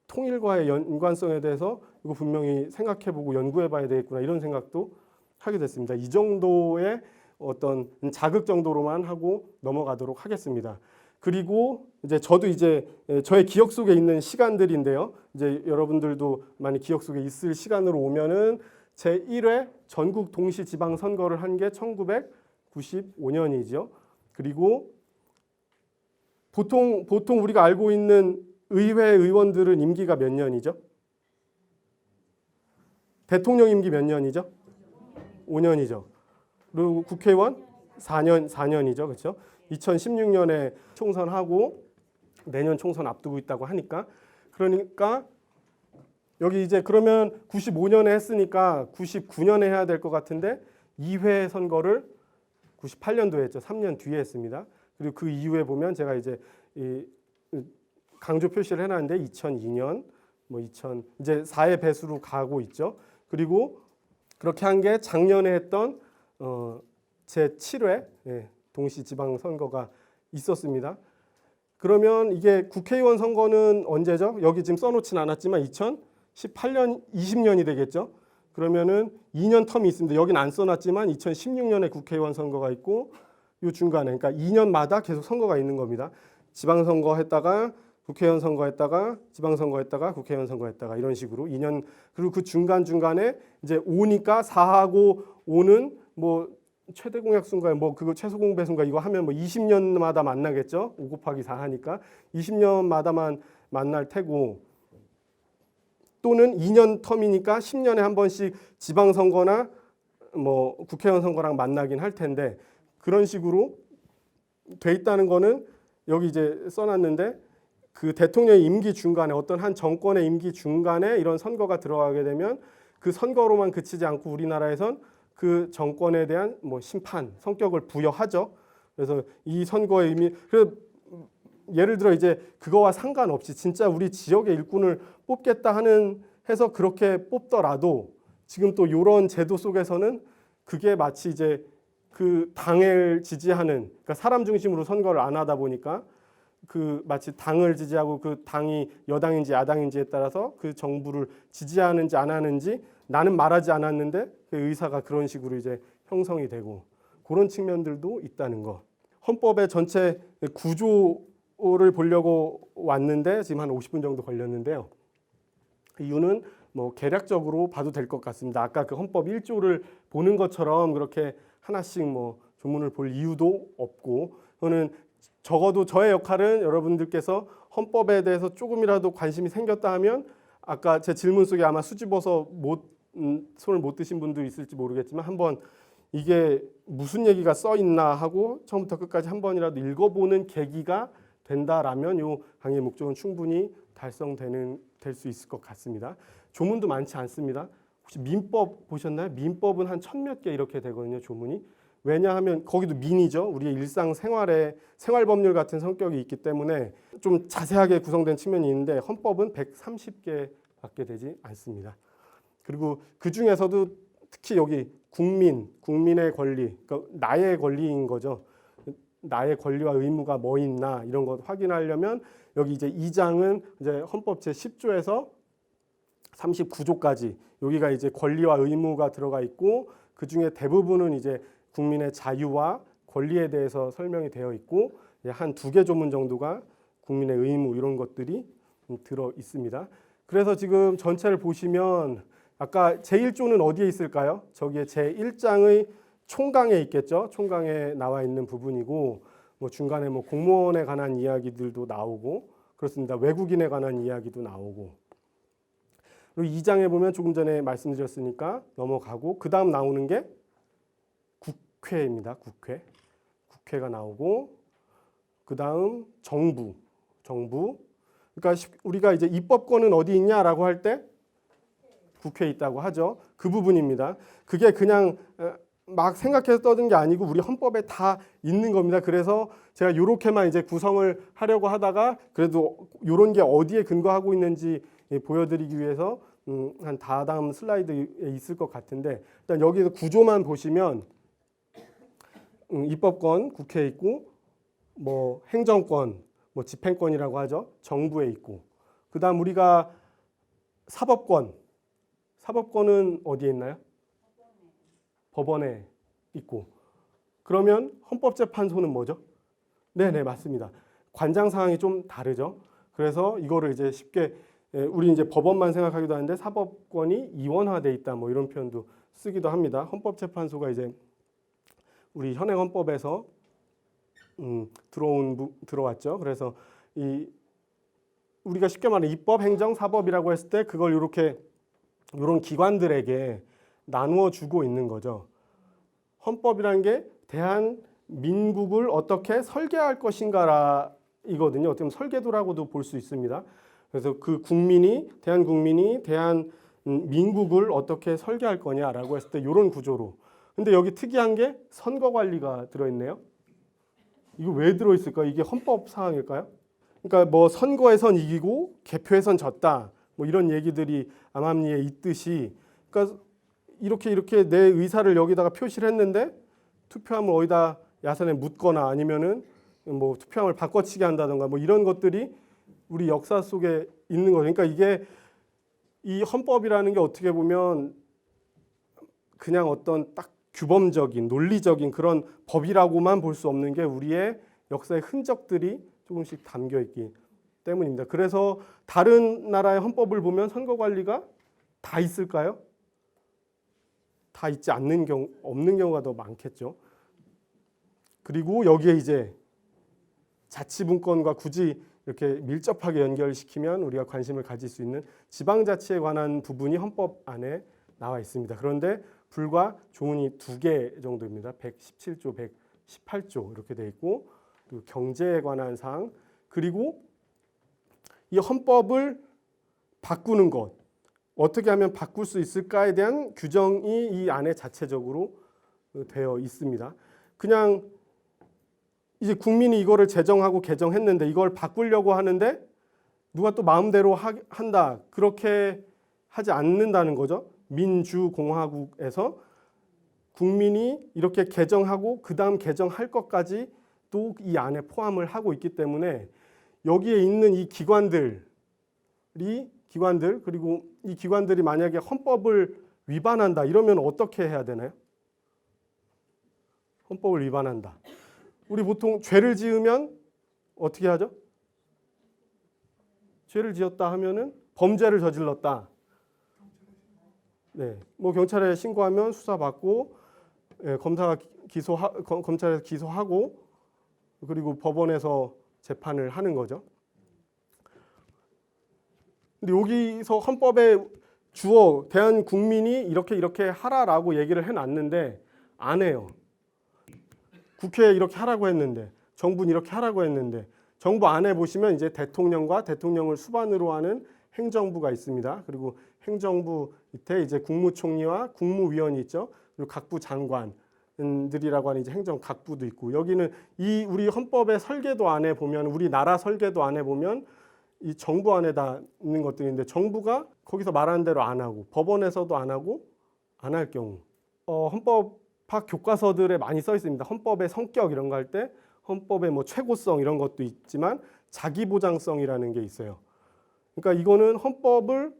A: 통일과의 연관성에 대해서 이거 분명히 생각해보고 연구해봐야 되겠구나 이런 생각도 하게 됐습니다. 이 정도의 어떤 자극 정도로만 하고 넘어가도록 하겠습니다. 그리고 이제 저도 이제 저의 기억 속에 있는 시간들인데요. 이제 여러분들도 많이 기억 속에 있을 시간으로 오면은 제 1회 전국 동시 지방 선거를 한 게 1995년이죠. 그리고 보통 우리가 알고 있는 의회 의원들은 임기가 몇 년이죠? 대통령 임기 몇 년이죠? 5년이죠. 그리고 국회의원 4년이죠. 그렇죠? 2016년에 총선하고 내년 총선 앞두고 있다고 하니까 그러니까 여기 이제 그러면 95년에 했으니까 99년에 해야 될 것 같은데 2회 선거를 98년도에 했죠. 3년 뒤에 했습니다. 그리고 그 이후에 보면 제가 이제 이 강조 표시를 해놨는데 2002년 뭐 이제 4의 배수로 가고 있죠. 그리고 그렇게 한 게 작년에 했던 제 7회 동시 지방 선거가 있었습니다. 그러면 이게 국회의원 선거는 언제죠? 여기 지금 써놓진 않았지만 2018년 20년이 되겠죠. 그러면은 2년 텀이 있습니다. 여긴 안 써놨지만 2016년에 국회의원 선거가 있고 요 중간에 그러니까 2년마다 계속 선거가 있는 겁니다. 지방선거 했다가 국회의원 선거했다가 지방선거했다가 국회의원 선거했다가 이런 식으로 2년 그리고 그 중간중간에 이제 5니까 4하고 5는 뭐 최대 공약 순간 뭐 그거 최소 공배 순간 이거 하면 뭐 20년마다 만나겠죠. 5 곱하기 4 하니까 20년마다만 만날 테고 또는 2년 텀이니까 10년에 한 번씩 지방선거나 뭐 국회의원 선거랑 만나긴 할 텐데 그런 식으로 돼 있다는 거는 여기 이제 써놨는데 그 대통령의 임기 중간에 어떤 한 정권의 임기 중간에 이런 선거가 들어가게 되면 그 선거로만 그치지 않고 우리나라에선 그 정권에 대한 뭐 심판 성격을 부여하죠. 그래서 이 선거의 의미 예를 들어 이제 그거와 상관없이 진짜 우리 지역의 일꾼을 뽑겠다 하는 해서 그렇게 뽑더라도 지금 또 이런 제도 속에서는 그게 마치 이제 그 당을 지지하는 그러니까 사람 중심으로 선거를 안 하다 보니까 그 마치 당을 지지하고 그 당이 여당인지 야당인지에 따라서 그 정부를 지지하는지 안 하는지 나는 말하지 않았는데 그 의사가 그런 식으로 이제 형성이 되고 그런 측면들도 있다는 거. 헌법의 전체 구조를 보려고 왔는데 지금 한 50분 정도 걸렸는데요. 이유는 뭐 개략적으로 봐도 될 것 같습니다. 아까 그 헌법 1조를 보는 것처럼 그렇게 하나씩 뭐 조문을 볼 이유도 없고 저는 적어도 저의 역할은 여러분들께서 헌법에 대해서 조금이라도 관심이 생겼다 하면 아까 제 질문 속에 아마 수집어서 손을 못 드신 분도 있을지 모르겠지만 한번 이게 무슨 얘기가 써 있나 하고 처음부터 끝까지 한 번이라도 읽어보는 계기가 된다라면 이 강의의 목적은 충분히 될 수 있을 것 같습니다. 조문도 많지 않습니다. 혹시 민법 보셨나요? 민법은 한 1000몇 개 이렇게 되거든요. 조문이. 왜냐하면 거기도 민이죠. 우리의 일상생활에 생활법률 같은 성격이 있기 때문에 좀 자세하게 구성된 측면이 있는데 헌법은 130개밖에 되지 않습니다. 그리고 그 중에서도 특히 여기 국민의 권리, 그러니까 나의 권리인 거죠. 나의 권리와 의무가 뭐 있나 이런 것 확인하려면 여기 이제 2장은 이제 헌법 제 10조에서 39조까지 여기가 이제 권리와 의무가 들어가 있고 그 중에 대부분은 이제 국민의 자유와 권리에 대해서 설명이 되어 있고 한 2개 조문 정도가 국민의 의무 이런 것들이 들어 있습니다. 그래서 지금 전체를 보시면 아까 제1조는 어디에 있을까요? 저기에 제1장의 총강에 있겠죠. 총강에 나와 있는 부분이고 뭐 중간에 뭐 공무원에 관한 이야기들도 나오고 그렇습니다. 외국인에 관한 이야기도 나오고 그리고 2장에 보면 조금 전에 말씀드렸으니까 넘어가고 그 다음 나오는 게 국회입니다. 국회가 나오고 그 다음 정부. 그러니까 우리가 이제 입법권은 어디 있냐라고 할 때 국회에 있다고 하죠. 그 부분입니다. 그게 그냥 막 생각해서 떠든 게 아니고 우리 헌법에 다 있는 겁니다. 그래서 제가 이렇게만 이제 구성을 하려고 하다가 그래도 이런 게 어디에 근거하고 있는지 보여드리기 위해서 한 다음 슬라이드에 있을 것 같은데 일단 여기서 구조만 보시면 입법권 국회에 있고 뭐 행정권, 뭐 집행권이라고 하죠. 정부에 있고 그다음 우리가 사법권은 어디에 있나요? 법원에 있고 그러면 헌법재판소는 뭐죠? 네네, 맞습니다. 관장 사항이 좀 다르죠. 그래서 이거를 이제 쉽게 우리 이제 법원만 생각하기도 하는데 사법권이 이원화돼 있다 뭐 이런 표현도 쓰기도 합니다. 헌법재판소가 이제 우리 현행 헌법에서 들어왔죠. 그래서 이 우리가 쉽게 말하는 입법, 행정, 사법이라고 했을 때 그걸 이런 기관들에게 나누어 주고 있는 거죠. 헌법이라는 게 대한민국을 어떻게 설계할 것인가 이거든요. 어떻게 보면 설계도라고도 볼 수 있습니다. 그래서 그 대한국민이 대한민국을 어떻게 설계할 거냐라고 했을 때 이런 구조로. 근데 여기 특이한 게 선거관리가 들어있네요. 이거 왜 들어있을까요? 이게 헌법 사항일까요? 그러니까 뭐 선거에선 이기고 개표에선 졌다. 뭐 이런 얘기들이 암암리에 있듯이, 그러니까 이렇게 내 의사를 여기다가 표시를 했는데 투표함을 어디다 야선에 묻거나 아니면은 뭐 투표함을 바꿔치기 한다던가 뭐 이런 것들이 우리 역사 속에 있는 거죠. 그러니까 이게 이 헌법이라는 게 어떻게 보면 그냥 어떤 딱 규범적인 논리적인 그런 법이라고만 볼 수 없는 게 우리의 역사의 흔적들이 조금씩 담겨 있기 때문입니다. 그래서 다른 나라의 헌법을 보면 선거 관리가 다 있을까요? 다 있지 않는 경우, 없는 경우가 더 많겠죠. 그리고 여기에 이제 자치분권과 굳이 이렇게 밀접하게 연결시키면 우리가 관심을 가질 수 있는 지방자치에 관한 부분이 헌법 안에 나와 있습니다. 그런데 불과 조문이 2개 정도입니다. 117조, 118조 이렇게 돼 있고, 그리고 경제에 관한 사항, 그리고 이 헌법을 바꾸는 것, 어떻게 하면 바꿀 수 있을까에 대한 규정이 이 안에 자체적으로 되어 있습니다. 그냥 이제 국민이 이거를 제정하고 개정했는데 이걸 바꾸려고 하는데 누가 또 마음대로 한다, 그렇게 하지 않는다는 거죠. 민주공화국에서 국민이 이렇게 개정하고 그 다음 개정할 것까지 또 이 안에 포함을 하고 있기 때문에 여기에 있는 이 기관들 그리고 이 기관들이 만약에 헌법을 위반한다 이러면 어떻게 해야 되나요? 헌법을 위반한다. 우리 보통 죄를 지으면 어떻게 하죠? 죄를 지었다 하면은 범죄를 저질렀다. 네, 뭐 경찰에 신고하면 수사받고, 검찰에서 기소하고, 그리고 법원에서 재판을 하는 거죠. 근데 여기서 헌법에 주어 대한 국민이 이렇게 하라라고 얘기를 해놨는데 안 해요. 국회에 이렇게 하라고 했는데, 정부는 이렇게 하라고 했는데, 정부 안에 보시면 이제 대통령과 대통령을 수반으로 하는 행정부가 있습니다. 그리고 행정부 밑에 이제 국무총리와 국무위원이 있죠. 그리고 각부 장관들이라고 하는 이제 행정각부도 있고, 여기는 이 우리 헌법의 설계도 안에 보면, 우리나라 설계도 안에 보면 이 정부 안에 다 있는 것들인데, 정부가 거기서 말하는 대로 안 하고 법원에서도 안 하고 안 할 경우, 헌법학 교과서들에 많이 써 있습니다. 헌법의 성격 이런 거 할 때 헌법의 뭐 최고성 이런 것도 있지만 자기보장성이라는 게 있어요. 그러니까 이거는 헌법을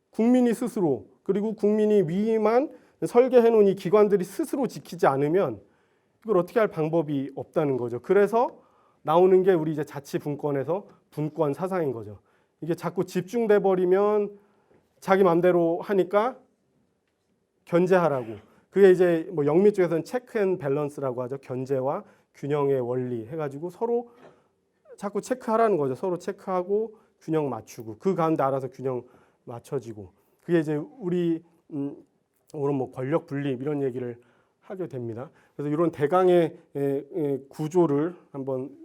A: 국민이 스스로, 그리고 국민이 위임한 설계해 놓은 이 기관들이 스스로 지키지 않으면 이걸 어떻게 할 방법이 없다는 거죠. 그래서 나오는 게 우리 이제 자치분권에서 분권 사상인 거죠. 이게 자꾸 집중돼 버리면 자기 마음대로 하니까 견제하라고. 그게 이제 뭐 영미 쪽에서는 체크 앤 밸런스라고 하죠. 견제와 균형의 원리 해가지고 서로 자꾸 체크하라는 거죠. 서로 체크하고 균형 맞추고 그 가운데 알아서 균형 맞춰지고, 그게 이제 우리 오늘 뭐 권력 분립 이런 얘기를 하게 됩니다. 그래서 이런 대강의 구조를 한번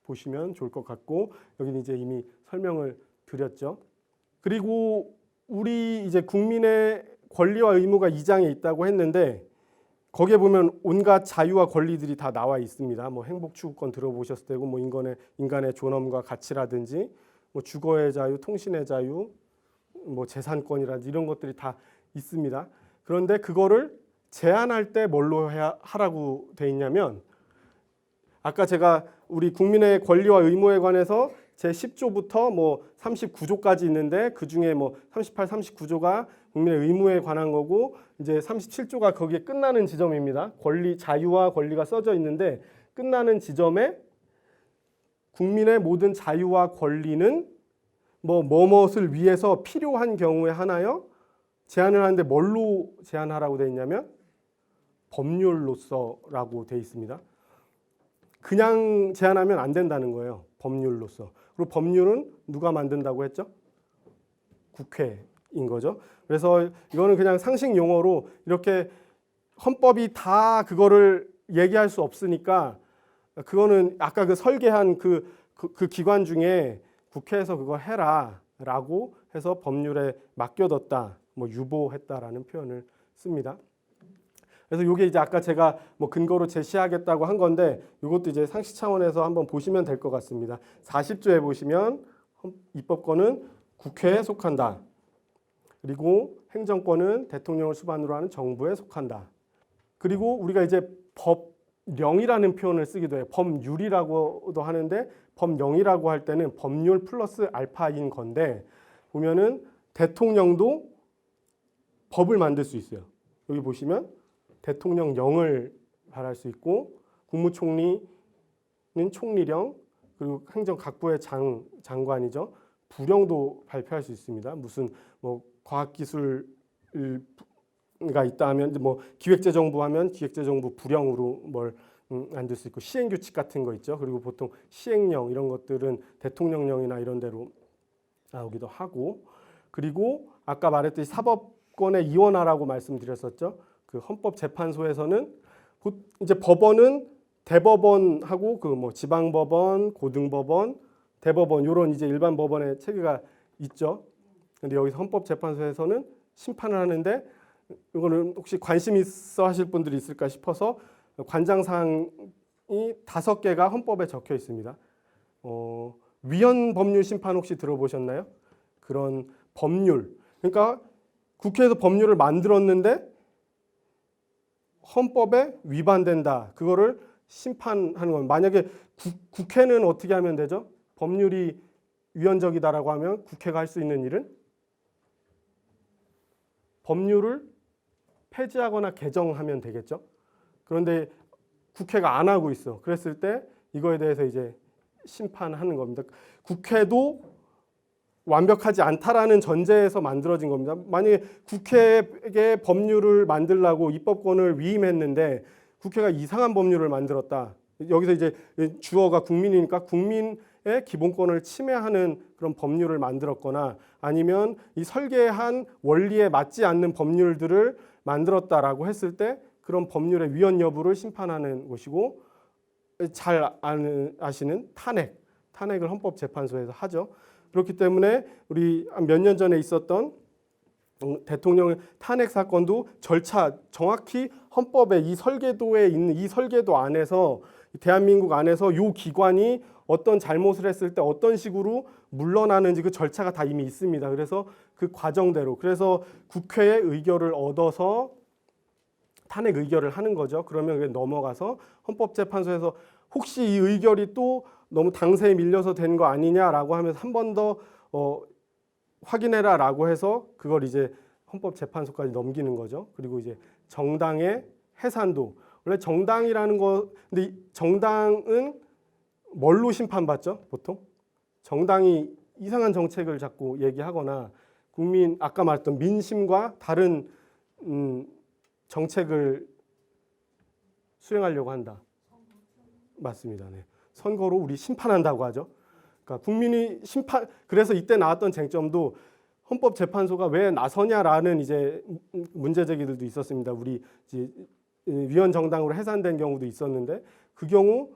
A: 보시면 좋을 것 같고, 여기는 이제 이미 설명을 드렸죠. 그리고 우리 이제 국민의 권리와 의무가 2장에 있다고 했는데, 거기에 보면 온갖 자유와 권리들이 다 나와 있습니다. 뭐 행복추구권 들어보셨을 테고, 뭐 인간의 존엄과 가치라든지, 뭐 주거의 자유, 통신의 자유, 뭐 재산권이라든지 이런 것들이 다 있습니다. 그런데 그거를 제한할 때 뭘로 하라고 돼 있냐면, 아까 제가 우리 국민의 권리와 의무에 관해서 제10조부터 뭐 39조까지 있는데 그 중에 뭐 38, 39조가 국민의 의무에 관한 거고 이제 37조가 거기에 끝나는 지점입니다. 권리, 자유와 권리가 써져 있는데 끝나는 지점에 국민의 모든 자유와 권리는 무엇을 위해서 필요한 경우에 하나여 제한을 하는데 뭘로 제한하라고 되어 있냐면 법률로서라고 되어 있습니다. 그냥 제한하면 안 된다는 거예요. 법률로서. 그리고 법률은 누가 만든다고 했죠? 국회인 거죠. 그래서 이거는 그냥 상식 용어로 이렇게 헌법이 다 그거를 얘기할 수 없으니까 그거는 아까 그 설계한 그 기관 중에 국회에서 그거 해라라고 해서 법률에 맡겨뒀다, 뭐 유보했다라는 표현을 씁니다. 그래서 이게 이제 아까 제가 뭐 근거로 제시하겠다고 한 건데 이것도 이제 상식 차원에서 한번 보시면 될 것 같습니다. 40조에 보시면 입법권은 국회에 속한다. 그리고 행정권은 대통령을 수반으로 하는 정부에 속한다. 그리고 우리가 이제 법령이라는 표현을 쓰기도 해요. 법률이라고도 하는데 법령이라고 할 때는 법률 플러스 알파인 건데 보면은 대통령도 법을 만들 수 있어요. 여기 보시면 대통령령을 발할 수 있고 국무총리는 총리령 그리고 행정각부의 장관이죠. 부령도 발표할 수 있습니다. 무슨 뭐 과학기술가 있다 하면 뭐 기획재정부 하면 기획재정부 부령으로 뭘 만들 수 있고 시행규칙 같은 거 있죠. 그리고 보통 시행령 이런 것들은 대통령령이나 이런 데로 나오기도 하고 그리고 아까 말했듯이 사법권의 이원화라고 말씀드렸었죠. 그 헌법재판소에서는 이제 법원은 대법원하고 그 뭐 지방법원, 고등법원, 대법원 이런 이제 일반 법원의 체계가 있죠. 근데 여기서 헌법재판소에서는 심판을 하는데 이거는 혹시 관심 있어 하실 분들이 있을까 싶어서 관장사항이 5개가 헌법에 적혀 있습니다. 위헌 법률 심판 혹시 들어보셨나요? 그런 법률. 그러니까 국회에서 법률을 만들었는데 헌법에 위반된다. 그거를 심판하는 겁니다. 만약에 국회는 어떻게 하면 되죠? 법률이 위헌적이다라고 하면 국회가 할 수 있는 일은 법률을 폐지하거나 개정하면 되겠죠. 그런데 국회가 안 하고 있어. 그랬을 때 이거에 대해서 이제 심판하는 겁니다. 국회도 완벽하지 않다라는 전제에서 만들어진 겁니다. 만약에 국회에게 법률을 만들라고 입법권을 위임했는데 국회가 이상한 법률을 만들었다. 여기서 이제 주어가 국민이니까 국민의 기본권을 침해하는 그런 법률을 만들었거나 아니면 이 설계한 원리에 맞지 않는 법률들을 만들었다라고 했을 때 그런 법률의 위헌 여부를 심판하는 것이고 잘 아시는 탄핵을 헌법재판소에서 하죠. 그렇기 때문에 우리 몇 년 전에 있었던 대통령 탄핵 사건도 절차 정확히 헌법의 이 설계도에 있는 이 설계도 안에서 대한민국 안에서 이 기관이 어떤 잘못을 했을 때 어떤 식으로 물러나는지 그 절차가 다 이미 있습니다. 그래서 그 과정대로 그래서 국회의 의결을 얻어서 탄핵 의결을 하는 거죠. 그러면 그게 넘어가서 헌법재판소에서 혹시 이 의결이 또 너무 당세에 밀려서 된 거 아니냐라고 하면서 한 번 더 확인해라라고 해서 그걸 이제 헌법재판소까지 넘기는 거죠. 그리고 이제 정당의 해산도 원래 정당이라는 거 근데 이 정당은 뭘로 심판받죠? 보통 정당이 이상한 정책을 자꾸 얘기하거나 국민 아까 말했던 민심과 다른 정책을 수행하려고 한다. 맞습니다. 네. 선거로 우리 심판한다고 하죠. 그러니까 국민이 심판 그래서 이때 나왔던 쟁점도 헌법재판소가 왜 나서냐라는 이제 문제 제기들도 있었습니다. 우리 이제 위헌 정당으로 해산된 경우도 있었는데 그 경우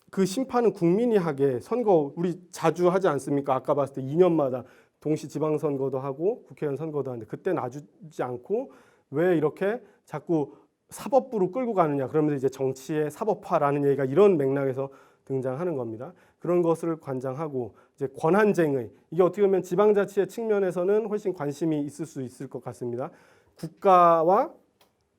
A: 그 심판은 국민이 하게 선거 우리 자주 하지 않습니까? 아까 봤을 때 2년마다 동시 지방선거도 하고 국회의원 선거도 하는데 그때 놔주지 않고 왜 이렇게 자꾸 사법부로 끌고 가느냐 그러면서 이제 정치의 사법화라는 얘기가 이런 맥락에서 등장하는 겁니다. 그런 것을 관장하고 이제 권한쟁의 이게 어떻게 보면 지방자치의 측면에서는 훨씬 관심이 있을 수 있을 것 같습니다. 국가와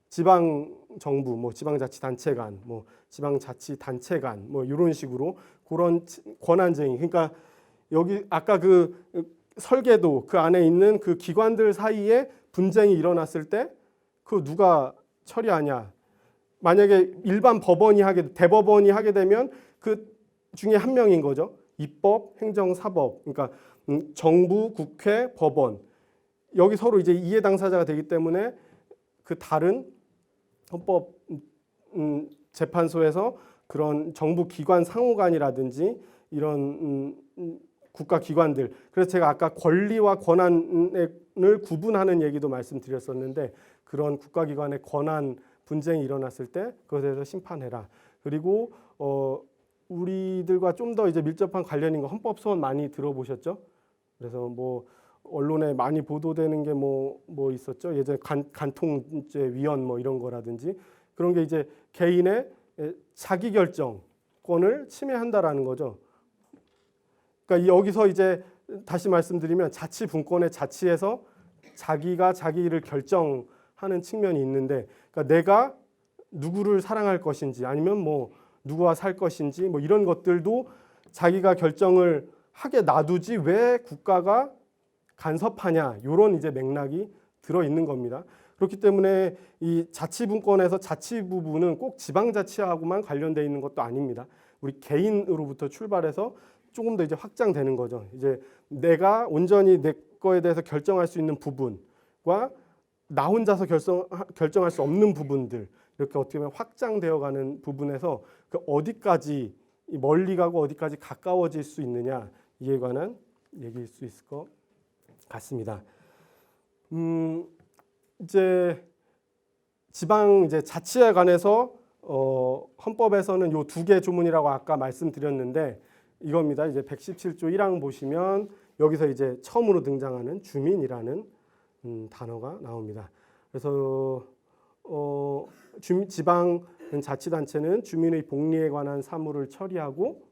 A: 지방정부, 뭐 지방자치단체 간, 뭐 지방자치단체 간, 뭐 이런 식으로 그런 권한쟁의. 그러니까 여기 아까 그 설계도 그 안에 있는 그 기관들 사이에 분쟁이 일어났을 때 그 누가 처리하냐. 만약에 일반 법원이 대법원이 하게 되면 그 중에 한 명인 거죠. 입법, 행정, 사법. 그러니까 정부, 국회, 법원. 여기 서로 이제 이해 당사자가 되기 때문에 그 다른 헌법 재판소에서 그런 정부 기관 상호간이라든지 이런 국가 기관들. 그래서 제가 아까 권리와 권한을 구분하는 얘기도 말씀드렸었는데 그런 국가기관의 권한 분쟁이 일어났을 때 그것에 대해서 심판해라. 그리고 우리들과 좀 더 이제 밀접한 관련인 거 헌법소원 많이 들어보셨죠? 그래서 뭐 언론에 많이 보도되는 게 뭐 있었죠? 예전에 간통죄위원 뭐 이런 거라든지 그런 게 이제 개인의 자기 결정권을 침해한다라는 거죠. 그러니까 여기서 이제 다시 말씀드리면 자치분권의 자치에서 자기가 자기 일을 결정하는 측면이 있는데, 그러니까 내가 누구를 사랑할 것인지 아니면 뭐 누구와 살 것인지 뭐 이런 것들도 자기가 결정을 하게 놔두지 왜 국가가 간섭하냐 이런 이제 맥락이 들어 있는 겁니다. 그렇기 때문에 이 자치분권에서 자치 부분은 꼭 지방자치하고만 관련되어 있는 것도 아닙니다. 우리 개인으로부터 출발해서 조금 더 이제 확장되는 거죠. 이제 내가 온전히 내 거에 대해서 결정할 수 있는 부분과 나 혼자서 결정할 수 없는 부분들 이렇게 어떻게 보면 확장되어가는 부분에서 그 어디까지 멀리 가고 어디까지 가까워질 수 있느냐 이에 관한 얘기일 수 있을 것 같습니다. 이제 지방 이제 자치에 관해서 헌법에서는 요 두 개 조문이라고 아까 말씀드렸는데 이겁니다. 이제 117조 1항 보시면 여기서 이제 처음으로 등장하는 주민이라는 단어가 나옵니다. 그래서 지방 자치단체는 주민의 복리에 관한 사무를 처리하고,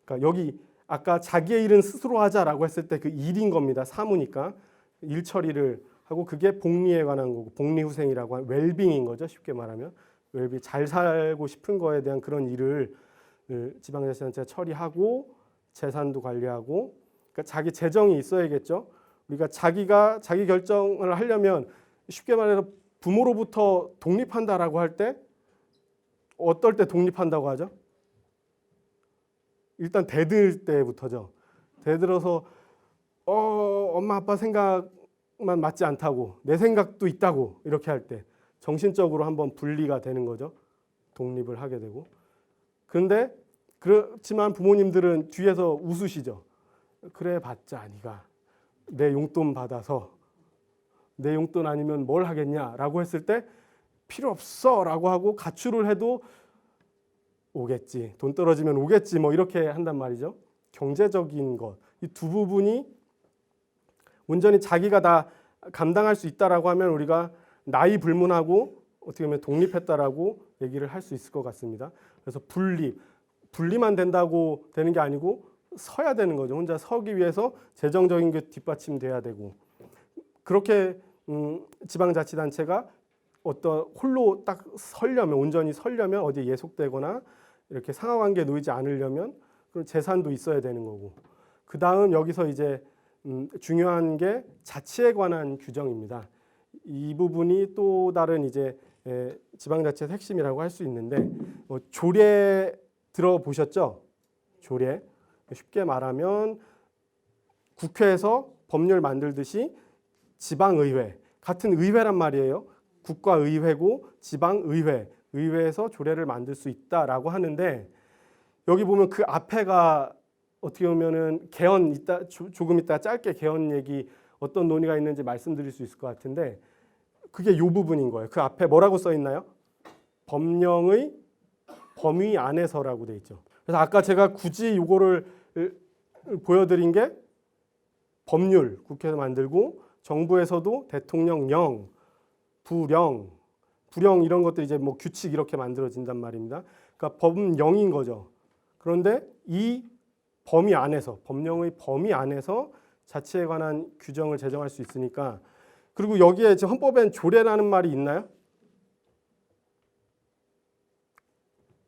A: 그러니까 여기 아까 자기의 일은 스스로 하자라고 했을 때 그 일인 겁니다. 사무니까 일 처리를 하고 그게 복리에 관한 거고 복리후생이라고 하는 웰빙인 거죠. 쉽게 말하면 웰빙 잘 살고 싶은 거에 대한 그런 일을 지방자치단체가 처리하고 재산도 관리하고, 그러니까 자기 재정이 있어야겠죠. 우리가 자기가 자기 결정을 하려면 쉽게 말해서 부모로부터 독립한다라고 할 때 어떨 때 독립한다고 하죠? 일단 대들 때부터죠. 대들어서 엄마 아빠 생각만 맞지 않다고 내 생각도 있다고 이렇게 할 때 정신적으로 한번 분리가 되는 거죠. 독립을 하게 되고. 그런데 그렇지만 부모님들은 뒤에서 웃으시죠. 그래 봤자 네가 내 용돈 받아서 내 용돈 아니면 뭘 하겠냐라고 했을 때 필요 없어라고 하고 가출을 해도 오겠지. 돈 떨어지면 오겠지. 뭐 이렇게 한단 말이죠. 경제적인 것. 이 두 부분이 온전히 자기가 다 감당할 수 있다라고 하면 우리가 나이 불문하고 어떻게 보면 독립했다라고 얘기를 할 수 있을 것 같습니다. 그래서 분리만 된다고 되는 게 아니고 서야 되는 거죠. 혼자 서기 위해서 재정적인 게 뒷받침돼야 되고, 그렇게 지방자치단체가 어떤 홀로 딱 설려면 온전히 설려면 어디에 예속되거나 이렇게 상하관계에 놓이지 않으려면 그런 재산도 있어야 되는 거고, 그 다음 여기서 이제 중요한 게 자치에 관한 규정입니다. 이 부분이 또 다른 이제 지방자치의 핵심이라고 할 수 있는데, 조례 들어보셨죠? 조례. 쉽게 말하면 국회에서 법률 만들듯이 지방의회, 같은 의회란 말이에요. 국가의회고 지방의회, 의회에서 조례를 만들 수 있다라고 하는데, 여기 보면 그 앞에가 어떻게 보면은 개헌 조금 이따 짧게 개헌 얘기 어떤 논의가 있는지 말씀드릴 수 있을 것 같은데, 그게 이 부분인 거예요. 그 앞에 뭐라고 써 있나요? 법령의 범위 안에서라고 돼 있죠. 그래서 아까 제가 굳이 이거를 보여드린 게 법률 국회에서 만들고 정부에서도 대통령령, 부령 이런 것들이 이제 뭐 규칙 이렇게 만들어진단 말입니다. 그러니까 법령인 거죠. 그런데 이 범위 안에서 법령의 범위 안에서 자치에 관한 규정을 제정할 수 있으니까, 그리고 여기에 지금 헌법엔 조례라는 말이 있나요?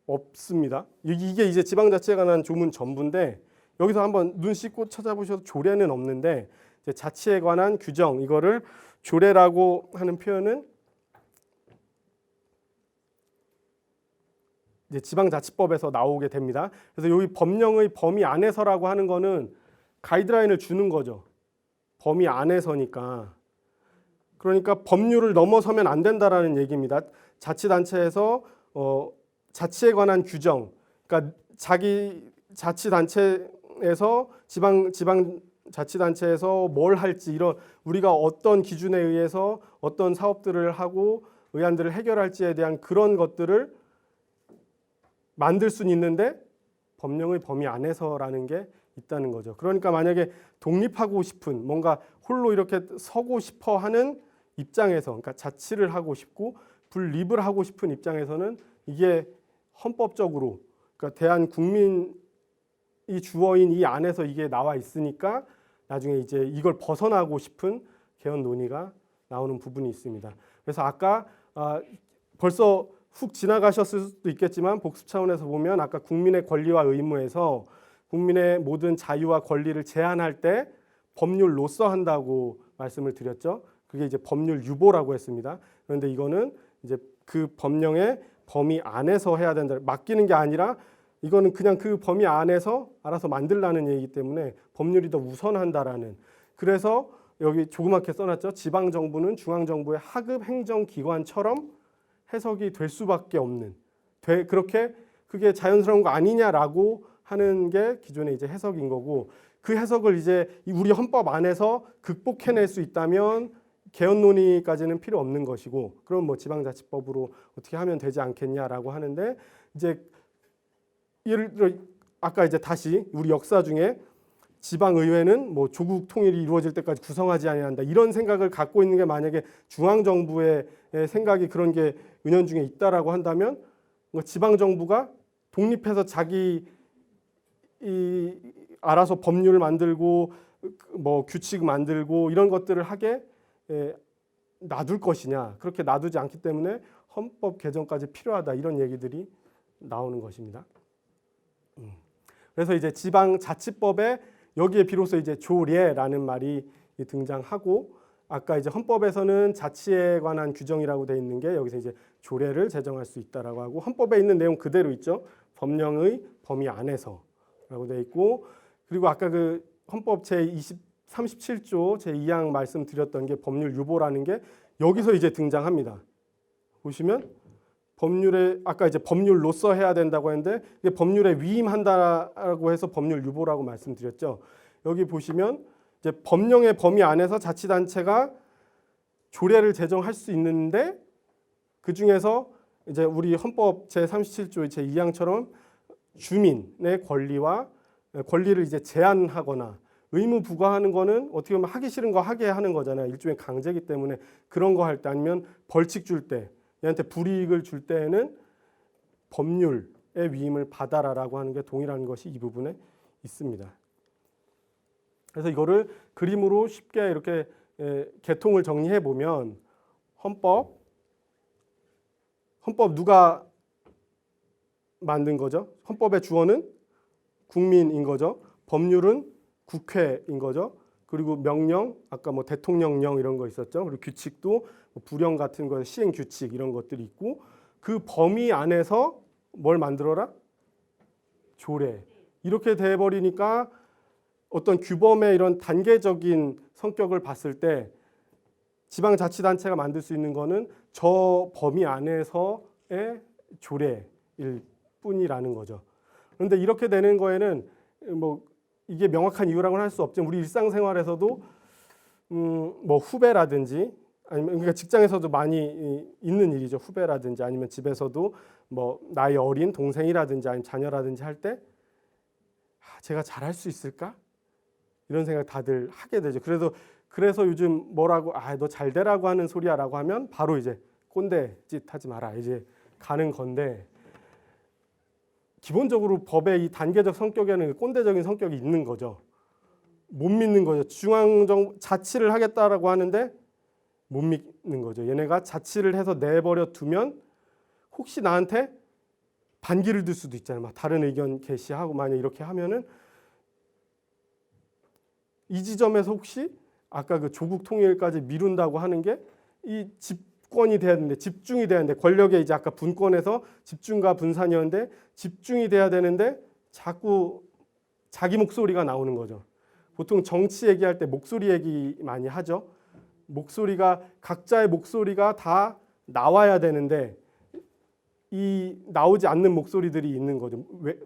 A: 없습니다. 이게 이제 지방자치에 관한 조문 전부인데 여기서 한번 눈 씻고 찾아보셔도 조례는 없는데 이제 자치에 관한 규정 이거를 조례라고 하는 표현은 이제 지방자치법에서 나오게 됩니다. 그래서 여기 법령의 범위 안에서라고 하는 거는 가이드라인을 주는 거죠. 범위 안에서니까. 그러니까 법률을 넘어서면 안 된다라는 얘기입니다. 자치단체에서 자치에 관한 규정, 그러니까 자기 자치단체에서 지방자치단체에서 뭘 할지 이런 우리가 어떤 기준에 의해서 어떤 사업들을 하고 의안들을 해결할지에 대한 그런 것들을 만들 수는 있는데 법령의 범위 안에서라는 게 있다는 거죠. 그러니까 만약에 독립하고 싶은 뭔가 홀로 이렇게 서고 싶어 하는 입장에서 그러니까 자치를 하고 싶고 분립을 하고 싶은 입장에서는 이게 헌법적으로 그러니까 대한 국민이 주어인 이 안에서 이게 나와 있으니까 나중에 이제 이걸 벗어나고 싶은 개헌 논의가 나오는 부분이 있습니다. 그래서 아까 벌써 훅 지나가셨을 수도 있겠지만 복습 차원에서 보면 아까 국민의 권리와 의무에서 국민의 모든 자유와 권리를 제한할 때 법률로서 한다고 말씀을 드렸죠. 그게 이제 법률 유보라고 했습니다. 그런데 이거는 이제 그 법령의 범위 안에서 해야 된다. 맡기는 게 아니라 이거는 그냥 그 범위 안에서 알아서 만들라는 얘기이기 때문에 법률이 더 우선한다라는. 그래서 여기 조그맣게 써놨죠. 지방정부는 중앙정부의 하급 행정기관처럼 해석이 될 수밖에 없는. 그렇게 그게 자연스러운 거 아니냐라고 하는 게 기존의 이제 해석인 거고 그 해석을 이제 우리 헌법 안에서 극복해낼 수 있다면 개헌 논의까지는 필요 없는 것이고 그럼 뭐 지방자치법으로 어떻게 하면 되지 않겠냐라고 하는데 이제 예를 들어 아까 이제 다시 우리 역사 중에 지방의회는 뭐 조국 통일이 이루어질 때까지 구성하지 아니한다 이런 생각을 갖고 있는 게 만약에 중앙정부의 생각이 그런 게 은연중에 있다라고 한다면 지방정부가 독립해서 자기 알아서 법률 만들고 뭐 규칙 만들고 이런 것들을 하게 놔둘 것이냐 그렇게 놔두지 않기 때문에 헌법 개정까지 필요하다 이런 얘기들이 나오는 것입니다. 그래서 이제 지방자치법에 여기에 비로소 이제 조례라는 말이 등장하고 아까 이제 헌법에서는 자치에 관한 규정이라고 돼 있는 게 여기서 이제 조례를 제정할 수 있다라고 하고 헌법에 있는 내용 그대로 있죠. 법령의 범위 안에서라고 돼 있고 그리고 아까 그 헌법 제 37조 제 2항 말씀드렸던 게 법률 유보라는 게 여기서 이제 등장합니다. 보시면 법률에 아까 이제 법률로서 해야 된다고 했는데 이게 법률에 위임한다라고 해서 법률 유보라고 말씀드렸죠. 여기 보시면 이제 법령의 범위 안에서 자치단체가 조례를 제정할 수 있는데 그 중에서 이제 우리 헌법 제 37조 제 2항처럼 주민의 권리를 이제 제한하거나 의무 부과하는 거는 어떻게 보면 하기 싫은 거 하게 하는 거잖아요. 일종의 강제이기 때문에 그런 거 할 때 아니면 벌칙 줄 때 얘한테 불이익을 줄 때에는 법률의 위임을 받아라라고 하는 게 동일한 것이 이 부분에 있습니다. 그래서 이거를 그림으로 쉽게 이렇게 개통을 정리해 보면 헌법 누가 만든 거죠? 헌법의 주어는 국민인 거죠. 법률은 국회인 거죠. 그리고 명령, 아까 뭐 대통령령 이런 거 있었죠. 그리고 규칙도 뭐 부령 같은 거 시행 규칙 이런 것들이 있고 그 범위 안에서 뭘 만들어라? 조례. 이렇게 돼 버리니까 어떤 규범의 이런 단계적인 성격을 봤을 때 지방자치단체가 만들 수 있는 거는 저 범위 안에서의 조례일 뿐이라는 거죠. 그런데 이렇게 되는 거에는 뭐 이게 명확한 이유라고는 할 수 없지만 우리 일상생활에서도 뭐 후배라든지 아니면 그러니까 직장에서도 많이 있는 일이죠. 후배라든지 아니면 집에서도 뭐 나이 어린 동생이라든지 아니면 자녀라든지 할 때 제가 잘할 수 있을까? 이런 생각 다들 하게 되죠. 그래서 요즘 뭐라고 너 잘 되라고 하는 소리야라고 하면 바로 이제 꼰대 짓 하지 마라 이제 가는 건데 기본적으로 법의 이 단계적 성격에는 꼰대적인 성격이 있는 거죠. 못 믿는 거죠. 중앙정부 자치를 하겠다라고 하는데 못 믿는 거죠. 얘네가 자치를 해서 내버려 두면 혹시 나한테 반기를 들 수도 있잖아요. 막 다른 의견 게시하고 만약 이렇게 하면은 이 지점에서 혹시 아까 그 조국 통일까지 미룬다고 하는 게 이 집권이 돼야 되는데 집중이 돼야 되는데 권력의 이제 아까 분권에서 집중과 분산이었는데 집중이 돼야 되는데 자꾸 자기 목소리가 나오는 거죠. 보통 정치 얘기할 때 목소리 얘기 많이 하죠. 목소리가 각자의 목소리가 다 나와야 되는데 이 나오지 않는 목소리들이 있는 거죠.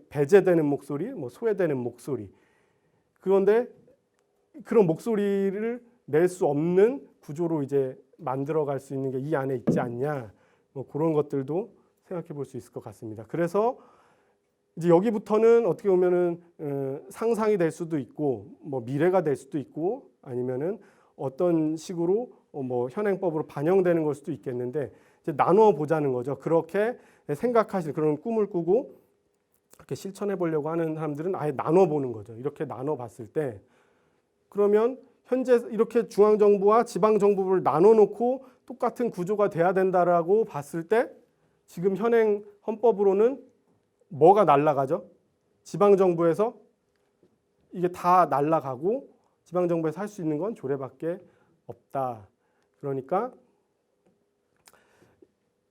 A: 배제되는 목소리, 뭐 소외되는 목소리. 그런데 그런 목소리를 낼 수 없는 구조로 이제 만들어갈 수 있는 게 이 안에 있지 않냐. 뭐 그런 것들도 생각해 볼 수 있을 것 같습니다. 그래서 이제 여기부터는 어떻게 보면은 상상이 될 수도 있고, 뭐 미래가 될 수도 있고, 아니면은 어떤 식으로 뭐 현행법으로 반영되는 걸 수도 있겠는데 이제 나누어 보자는 거죠. 그렇게 생각하시는 그런 꿈을 꾸고 그렇게 실천해 보려고 하는 사람들은 아예 나눠 보는 거죠. 이렇게 나눠 봤을 때 그러면 현재 이렇게 중앙정부와 지방정부를 나눠 놓고 똑같은 구조가 돼야 된다라고 봤을 때 지금 현행 헌법으로는 뭐가 날아가죠? 지방정부에서 이게 다 날아가고 지방정부에서 할 수 있는 건 조례밖에 없다. 그러니까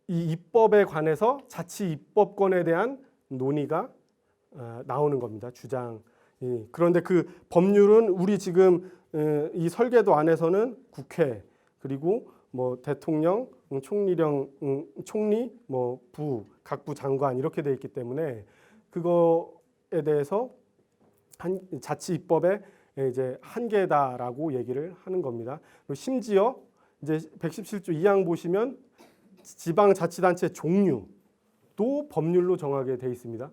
A: 이 입법에 관해서 자치 입법권에 대한 논의가 나오는 겁니다. 주장. 그런데 그 법률은 우리 지금 이 설계도 안에서는 국회 그리고 뭐 대통령, 총리령, 총리, 뭐 부, 각부 장관 이렇게 돼 있기 때문에 그거에 대해서 자치 입법의 이제 한계다라고 얘기를 하는 겁니다. 그리고 심지어 이제 117조 2항 보시면 지방자치단체 종류도 법률로 정하게 돼 있습니다.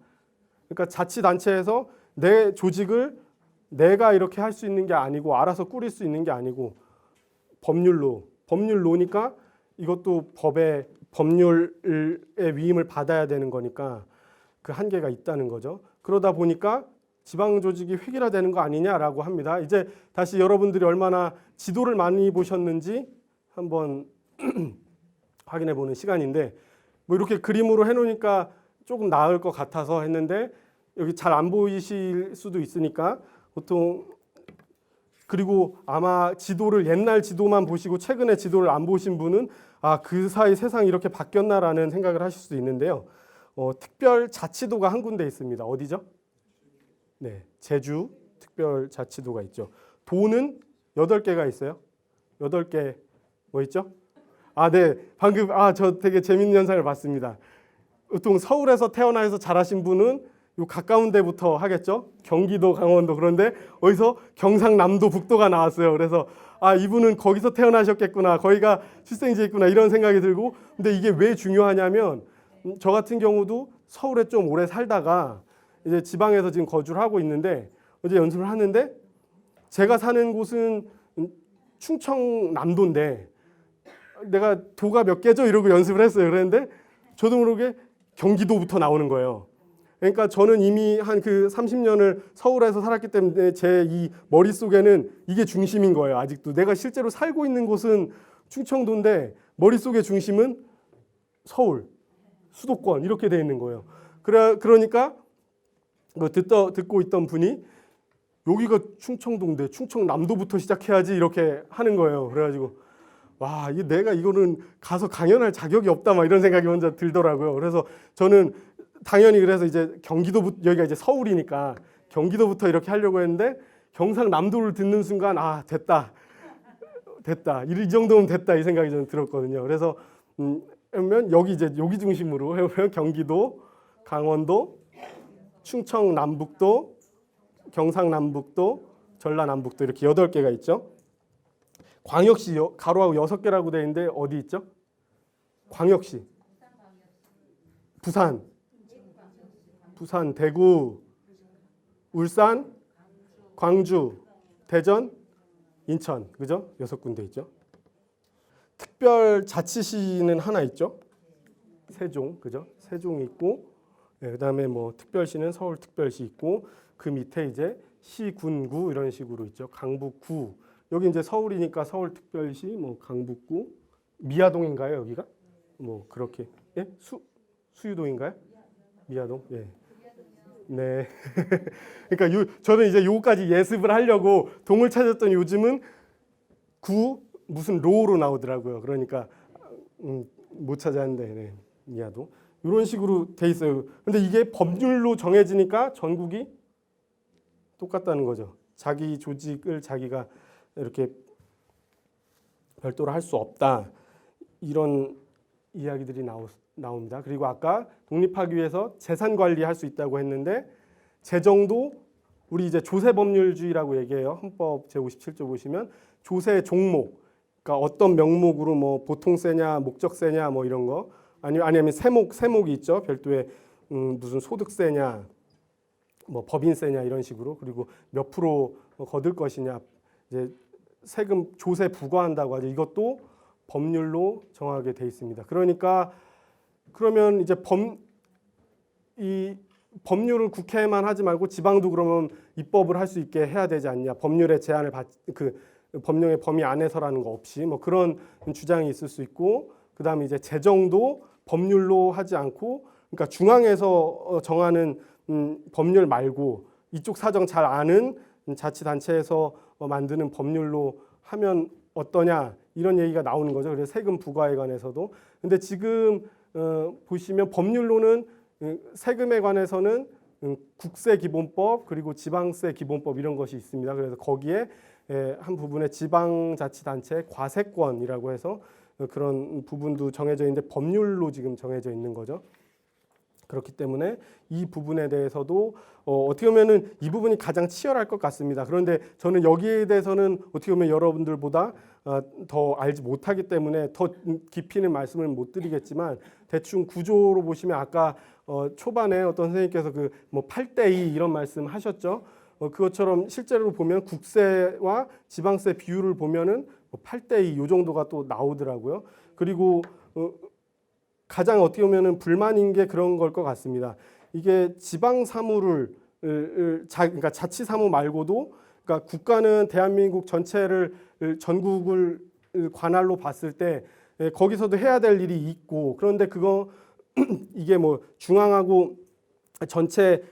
A: 그러니까 자치단체에서 내 조직을 내가 이렇게 할 수 있는 게 아니고 알아서 꾸릴 수 있는 게 아니고 법률로니까 이것도 법률의 위임을 받아야 되는 거니까 그 한계가 있다는 거죠. 그러다 보니까 지방 조직이 획일화되는 거 아니냐라고 합니다. 이제 다시 여러분들이 얼마나 지도를 많이 보셨는지 한번 확인해 보는 시간인데 뭐 이렇게 그림으로 해놓으니까 조금 나을 것 같아서 했는데 여기 잘 안 보이실 수도 있으니까 보통 그리고 아마 지도를 옛날 지도만 보시고 최근에 지도를 안 보신 분은 아, 그 사이 세상이 이렇게 바뀌었나라는 생각을 하실 수도 있는데요. 특별자치도가 한 군데 있습니다. 어디죠? 네, 제주 특별자치도가 있죠. 도는 8개가 있어요. 8개 뭐 있죠? 아, 네. 방금 저 되게 재밌는 현상을 봤습니다. 보통 서울에서 태어나서 자라신 분은 요 가까운 데부터 하겠죠. 경기도, 강원도. 그런데 어디서 경상남도, 북도가 나왔어요. 그래서 이분은 거기서 태어나셨겠구나. 거기가 출생지였구나. 이런 생각이 들고 근데 이게 왜 중요하냐면 저 같은 경우도 서울에 좀 오래 살다가 이제 지방에서 지금 거주를 하고 있는데 어제 연습을 하는데 제가 사는 곳은 충청남도인데 내가 도가 몇 개죠? 이러고 연습을 했어요. 그랬는데 저도 모르게 경기도부터 나오는 거예요. 그러니까 저는 이미 한 그 30년을 서울에서 살았기 때문에 제 이 머릿속에는 이게 중심인 거예요. 아직도 내가 실제로 살고 있는 곳은 충청도인데 머릿속의 중심은 서울, 수도권 이렇게 돼 있는 거예요. 그러니까 듣고 있던 분이 여기가 충청도인데 충청남도부터 시작해야지 이렇게 하는 거예요. 그래가지고 와, 내가 이거는 가서 강연할 자격이 없다 막 이런 생각이 먼저 들더라고요. 그래서 저는 당연히 그래서 이제 경기도부터 여기가 이제 서울이니까 경기도부터 이렇게 하려고 했는데 경상남도를 듣는 순간 됐다 이 정도면 됐다 이 생각이 저는 들었거든요. 그래서 그러면 여기 중심으로 해보면 경기도, 강원도, 충청남북도, 경상남북도, 전라남북도 이렇게 8개가 있죠. 광역시 가로하고 6개라고 되어 있는데 어디 있죠? 광역시. 부산, 대구, 울산, 광주, 대전, 인천. 그죠? 6군데 있죠. 특별자치시는 하나 있죠. 세종. 그죠? 세종이 있고 그다음에 뭐 특별시는 서울특별시 있고 그 밑에 이제 시, 군, 구 이런 식으로 있죠. 강북구. 여기 이제 서울이니까 서울특별시, 뭐 강북구, 미아동인가요 여기가? 뭐 그렇게 수유동인가요? 미아동? 예. 네. 그러니까 저는 이제 요거까지 예습을 하려고 동을 찾았더니 요즘은 구 무슨 로로 나오더라고요. 그러니까 못 찾았는데 네. 미아동. 이런 식으로 돼 있어요. 근데 이게 법률로 정해지니까 전국이 똑같다는 거죠. 자기 조직을 자기가 이렇게 별도로 할 수 없다. 이런 이야기들이 나옵니다. 그리고 아까 독립하기 위해서 재산 관리할 수 있다고 했는데 재정도 우리 이제 조세 법률주의라고 얘기해요. 헌법 제57조 보시면 조세 종목, 그러니까 어떤 명목으로 뭐 보통세냐, 목적세냐 뭐 이런 거 아니면 세목이 있죠. 별도의 무슨 소득세냐, 뭐 법인세냐 이런 식으로 그리고 몇 프로 거둘 것이냐 이제 세금 조세 부과한다고 하죠. 이것도 법률로 정하게 돼 있습니다. 그러니까 그러면 이제 이 법률을 국회만 하지 말고 지방도 그러면 입법을 할 수 있게 해야 되지 않냐? 법률의 제한을 법령의 범위 안에서라는 거 없이 뭐 그런 주장이 있을 수 있고 그다음에 이제 재정도 법률로 하지 않고 그러니까 중앙에서 정하는 법률 말고 이쪽 사정 잘 아는 자치단체에서 만드는 법률로 하면 어떠냐 이런 얘기가 나오는 거죠. 그래서 세금 부과에 관해서도. 근데 지금 보시면 법률로는 세금에 관해서는 국세기본법 그리고 지방세기본법 이런 것이 있습니다. 그래서 거기에 한 부분에 지방자치단체 과세권이라고 해서 그런 부분도 정해져 있는데 법률로 지금 정해져 있는 거죠. 그렇기 때문에 이 부분에 대해서도 어떻게 보면은 이 부분이 가장 치열할 것 같습니다. 그런데 저는 여기에 대해서는 어떻게 보면 여러분들보다 더 알지 못하기 때문에 더 깊이는 말씀을 못 드리겠지만 대충 구조로 보시면 아까 초반에 어떤 선생님께서 그 뭐 8대2 이런 말씀 하셨죠. 그것처럼 실제로 보면 국세와 지방세 비율을 보면은 8대2 요 정도가 또 나오더라고요. 그리고 가장 어떻게 보면은 불만인 게 그런 걸 것 같습니다. 이게 지방 사무를 그러니까 자치 사무 말고도 그러니까 국가는 대한민국 전체를 전국을 관할로 봤을 때 거기서도 해야 될 일이 있고 그런데 그거 이게 뭐 중앙하고 전체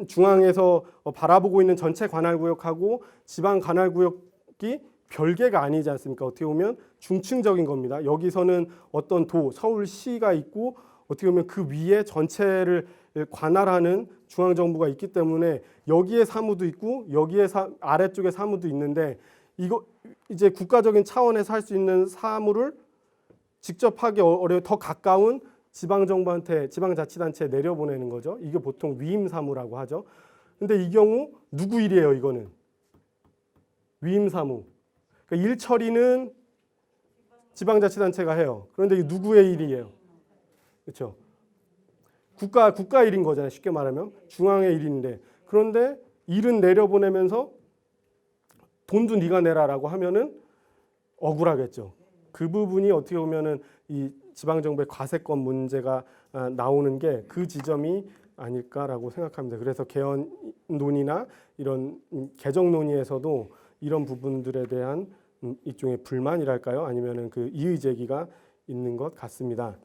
A: 중앙에서 바라보고 있는 전체 관할구역하고 지방 관할구역이 별개가 아니지 않습니까? 어떻게 보면 중층적인 겁니다. 여기서는 어떤 서울시가 있고 어떻게 보면 그 위에 전체를 관할하는 중앙정부가 있기 때문에 여기에 사무도 있고 여기에 아래쪽에 사무도 있는데 이거 이제 국가적인 차원에서 할 수 있는 사무를 직접 하기 어려워 더 가까운 지방정부한테 지방자치단체에 내려보내는 거죠. 이게 보통 위임사무라고 하죠. 근데 이 경우 누구 일이에요? 이거는 위임사무. 그러니까 일 처리는 지방자치단체가 해요. 그런데 이게 누구의 일이에요? 그렇죠? 국가 일인 거잖아요. 쉽게 말하면 중앙의 일인데 그런데 일은 내려보내면서 돈도 네가 내라라고 하면은 억울하겠죠. 그 부분이 어떻게 보면은 이 지방정부의 과세권 문제가 나오는 게 그 지점이 아닐까라고 생각합니다. 그래서 개헌 논의나 이런 개정 논의에서도 이런 부분들에 대한 일종의 불만이랄까요? 아니면은 그 이의 제기가 있는 것 같습니다.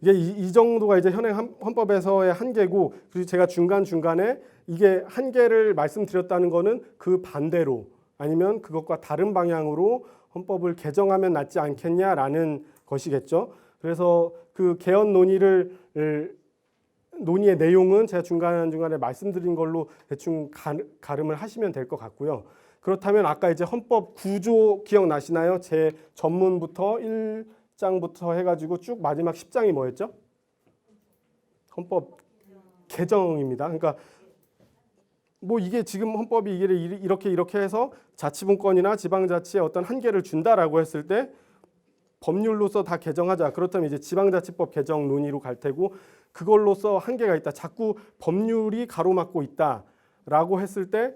A: 이게 이 정도가 이제 현행 헌법에서의 한계고 그리고 제가 중간중간에 이게 한계를 말씀드렸다는 거는 그 반대로 아니면 그것과 다른 방향으로 헌법을 개정하면 낫지 않겠냐라는 것이겠죠. 그래서 그 개헌 논의의 내용은 제가 중간중간에 말씀드린 걸로 대충 가름을 하시면 될 것 같고요. 그렇다면 아까 이제 헌법 구조 기억나시나요? 제 전문부터 1장부터 해가지고 쭉 마지막 10장이 뭐였죠? 헌법 개정입니다. 그러니까 뭐 이게 지금 헌법이 이렇게 해서 자치분권이나 지방자치에 어떤 한계를 준다라고 했을 때 법률로서 다 개정하자. 그렇다면 이제 지방자치법 개정 논의로 갈 테고 그걸로서 한계가 있다. 자꾸 법률이 가로막고 있다라고 했을 때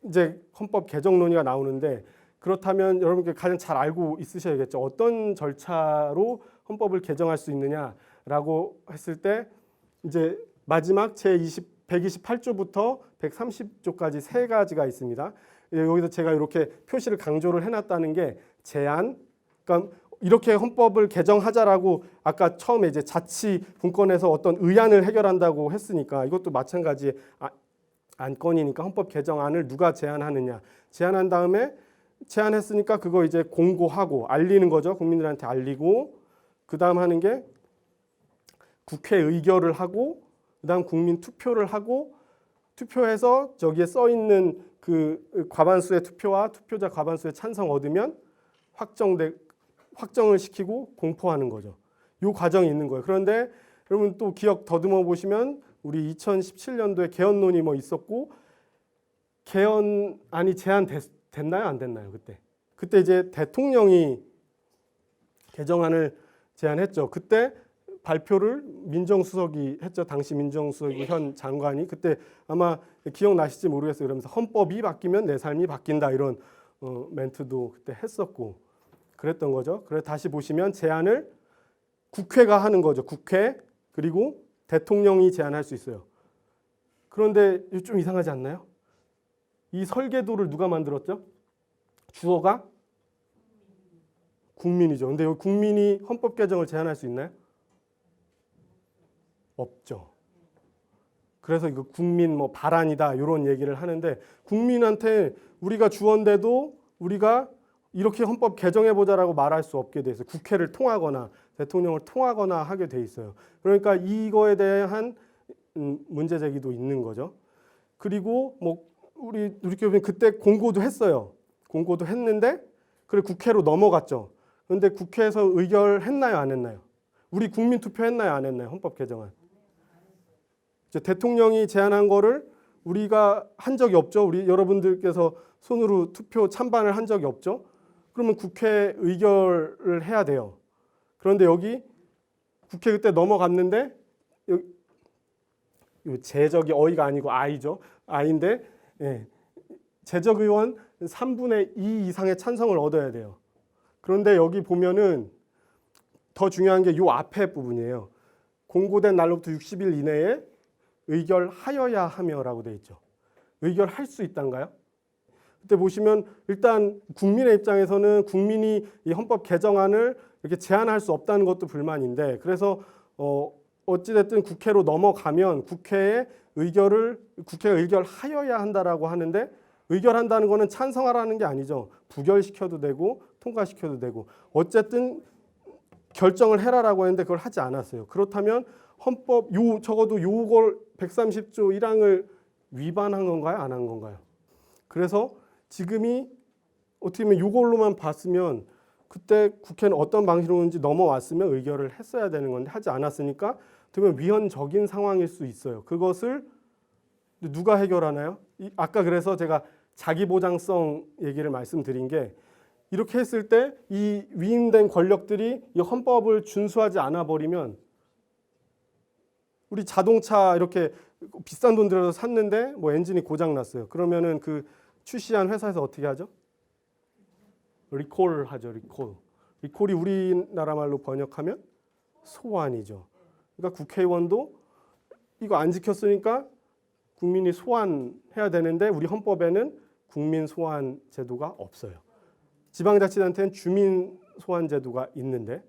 A: 이제 헌법 개정 논의가 나오는데 그렇다면 여러분께 가장 잘 알고 있으셔야겠죠. 어떤 절차로 헌법을 개정할 수 있느냐라고 했을 때 이제 마지막 제128조부터 130조까지 세 가지가 있습니다. 여기서 제가 이렇게 표시를 강조를 해놨다는 게 제안, 그러니까 이렇게 헌법을 개정하자라고 아까 처음에 이제 자치 분권에서 어떤 의안을 해결한다고 했으니까 이것도 마찬가지 안건이니까 헌법 개정안을 누가 제안하느냐. 제안한 다음에 제안했으니까 그거 이제 공고하고 알리는 거죠. 국민들한테 알리고 그다음 하는 게 국회 의결을 하고 그다음 국민 투표를 하고 투표해서 저기에 써 있는 그 과반수의 투표와 투표자 과반수의 찬성 얻으면 확정을 시키고 공포하는 거죠. 이 과정이 있는 거예요. 그런데 여러분 또 기억 더듬어 보시면 우리 2017년도에 개헌론이 뭐 있었고 개헌안이 제안됐나요? 안 됐나요? 그때 이제 대통령이 개정안을 제안했죠. 그때 발표를 민정수석이 했죠. 당시 민정수석이고 현 장관이 그때 아마 기억나실지 모르겠어요. 그러면서 헌법이 바뀌면 내 삶이 바뀐다 이런 멘트도 그때 했었고 그랬던 거죠. 그래서 다시 보시면 제안을 국회가 하는 거죠. 국회 그리고 대통령이 제안할 수 있어요. 그런데 좀 이상하지 않나요? 이 설계도를 누가 만들었죠? 주어가 국민이죠. 근데 여기 국민이 헌법 개정을 제안할 수 있나요? 없죠. 그래서 이거 국민 뭐 발안이다 이런 얘기를 하는데 국민한테 우리가 주어인데도 우리가 이렇게 헌법 개정해 보자라고 말할 수 없게 돼 있어요. 국회를 통하거나 대통령을 통하거나 하게 돼 있어요. 그러니까 이거에 대한 문제 제기도 있는 거죠. 그리고 뭐 우리 보면 그때 공고도 했어요. 공고도 했는데 그래 국회로 넘어갔죠. 그런데 국회에서 의결했나요, 안 했나요? 우리 국민 투표했나요, 안 했나요? 헌법 개정안. 이제 대통령이 제안한 거를 우리가 한 적이 없죠. 우리 여러분들께서 손으로 투표 찬반을 한 적이 없죠. 그러면 국회 의결을 해야 돼요. 그런데 여기 국회 그때 넘어갔는데 제적이 어이가 아니고 아이죠. 아인데 제적 의원 3분의 2 이상의 찬성을 얻어야 돼요. 그런데 여기 보면은 더 중요한 게 요 앞에 부분이에요. 공고된 날로부터 60일 이내에 의결하여야 하며라고 되어 있죠. 의결할 수 있단가요? 그때 보시면 일단 국민의 입장에서는 국민이 이 헌법 개정안을 이렇게 제안할 수 없다는 것도 불만인데 그래서 어찌됐든 국회로 넘어가면 국회에 의결하여야 한다라고 하는데 의결한다는 거는 찬성하라는 게 아니죠. 부결시켜도 되고 통과시켜도 되고 어쨌든 결정을 해라라고 했는데 그걸 하지 않았어요. 그렇다면 헌법 적어도 요걸 130조 1항을 위반한 건가요? 안 한 건가요? 그래서 지금이 어떻게 보면 요걸로만 봤으면 그때 국회는 어떤 방식으로든지 넘어왔으면 의결을 했어야 되는 건데 하지 않았으니까 그러면 위헌적인 상황일 수 있어요. 그것을 누가 해결하나요? 아까 그래서 제가 자기보장성 얘기를 말씀드린 게 이렇게 했을 때 이 위임된 권력들이 이 헌법을 준수하지 않아 버리면 우리 자동차 이렇게 비싼 돈 들여서 샀는데 뭐 엔진이 고장 났어요. 그러면은 그 출시한 회사에서 어떻게 하죠? 리콜 하죠. 리콜이 우리나라 말로 번역하면 소환이죠. 그러니까 국회의원도 이거 안 지켰으니까 국민이 소환해야 되는데 우리 헌법에는 국민 소환 제도가 없어요. 지방자치단체는 주민 소환 제도가 있는데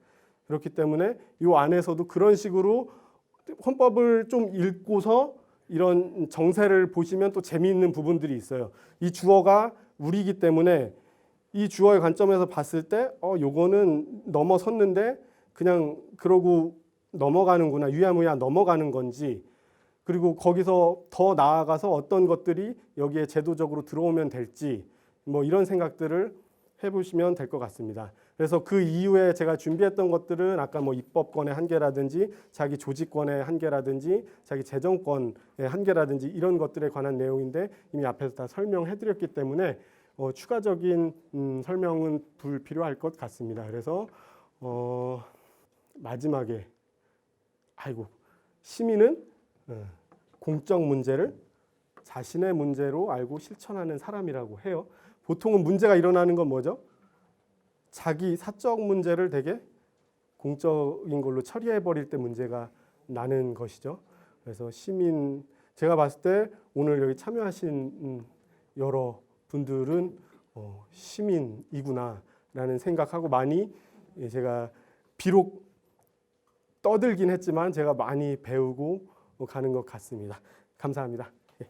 A: 그렇기 때문에 이 안에서도 그런 식으로 헌법을 좀 읽고서 이런 정세를 보시면 또 재미있는 부분들이 있어요. 이 주어가 우리이기 때문에 이 주어의 관점에서 봤을 때 요거는 넘어섰는데 그냥 그러고 넘어가는구나. 유야무야 넘어가는 건지 그리고 거기서 더 나아가서 어떤 것들이 여기에 제도적으로 들어오면 될지 뭐 이런 생각들을 해보시면 될 것 같습니다. 그래서 그 이후에 제가 준비했던 것들은 아까 뭐 입법권의 한계라든지 자기 조직권의 한계라든지 자기 재정권의 한계라든지 이런 것들에 관한 내용인데 이미 앞에서 다 설명해드렸기 때문에 추가적인 설명은 불필요할 것 같습니다. 그래서 마지막에 시민은 공적 문제를 자신의 문제로 알고 실천하는 사람이라고 해요. 보통은 문제가 일어나는 건 뭐죠? 자기 사적 문제를 되게 공적인 걸로 처리해버릴 때 문제가 나는 것이죠. 그래서 시민, 제가 봤을 때 오늘 여기 참여하신 여러 분들은 시민이구나라는 생각하고 많이 예, 제가 비록 떠들긴 했지만 제가 많이 배우고 가는 것 같습니다. 감사합니다. 예.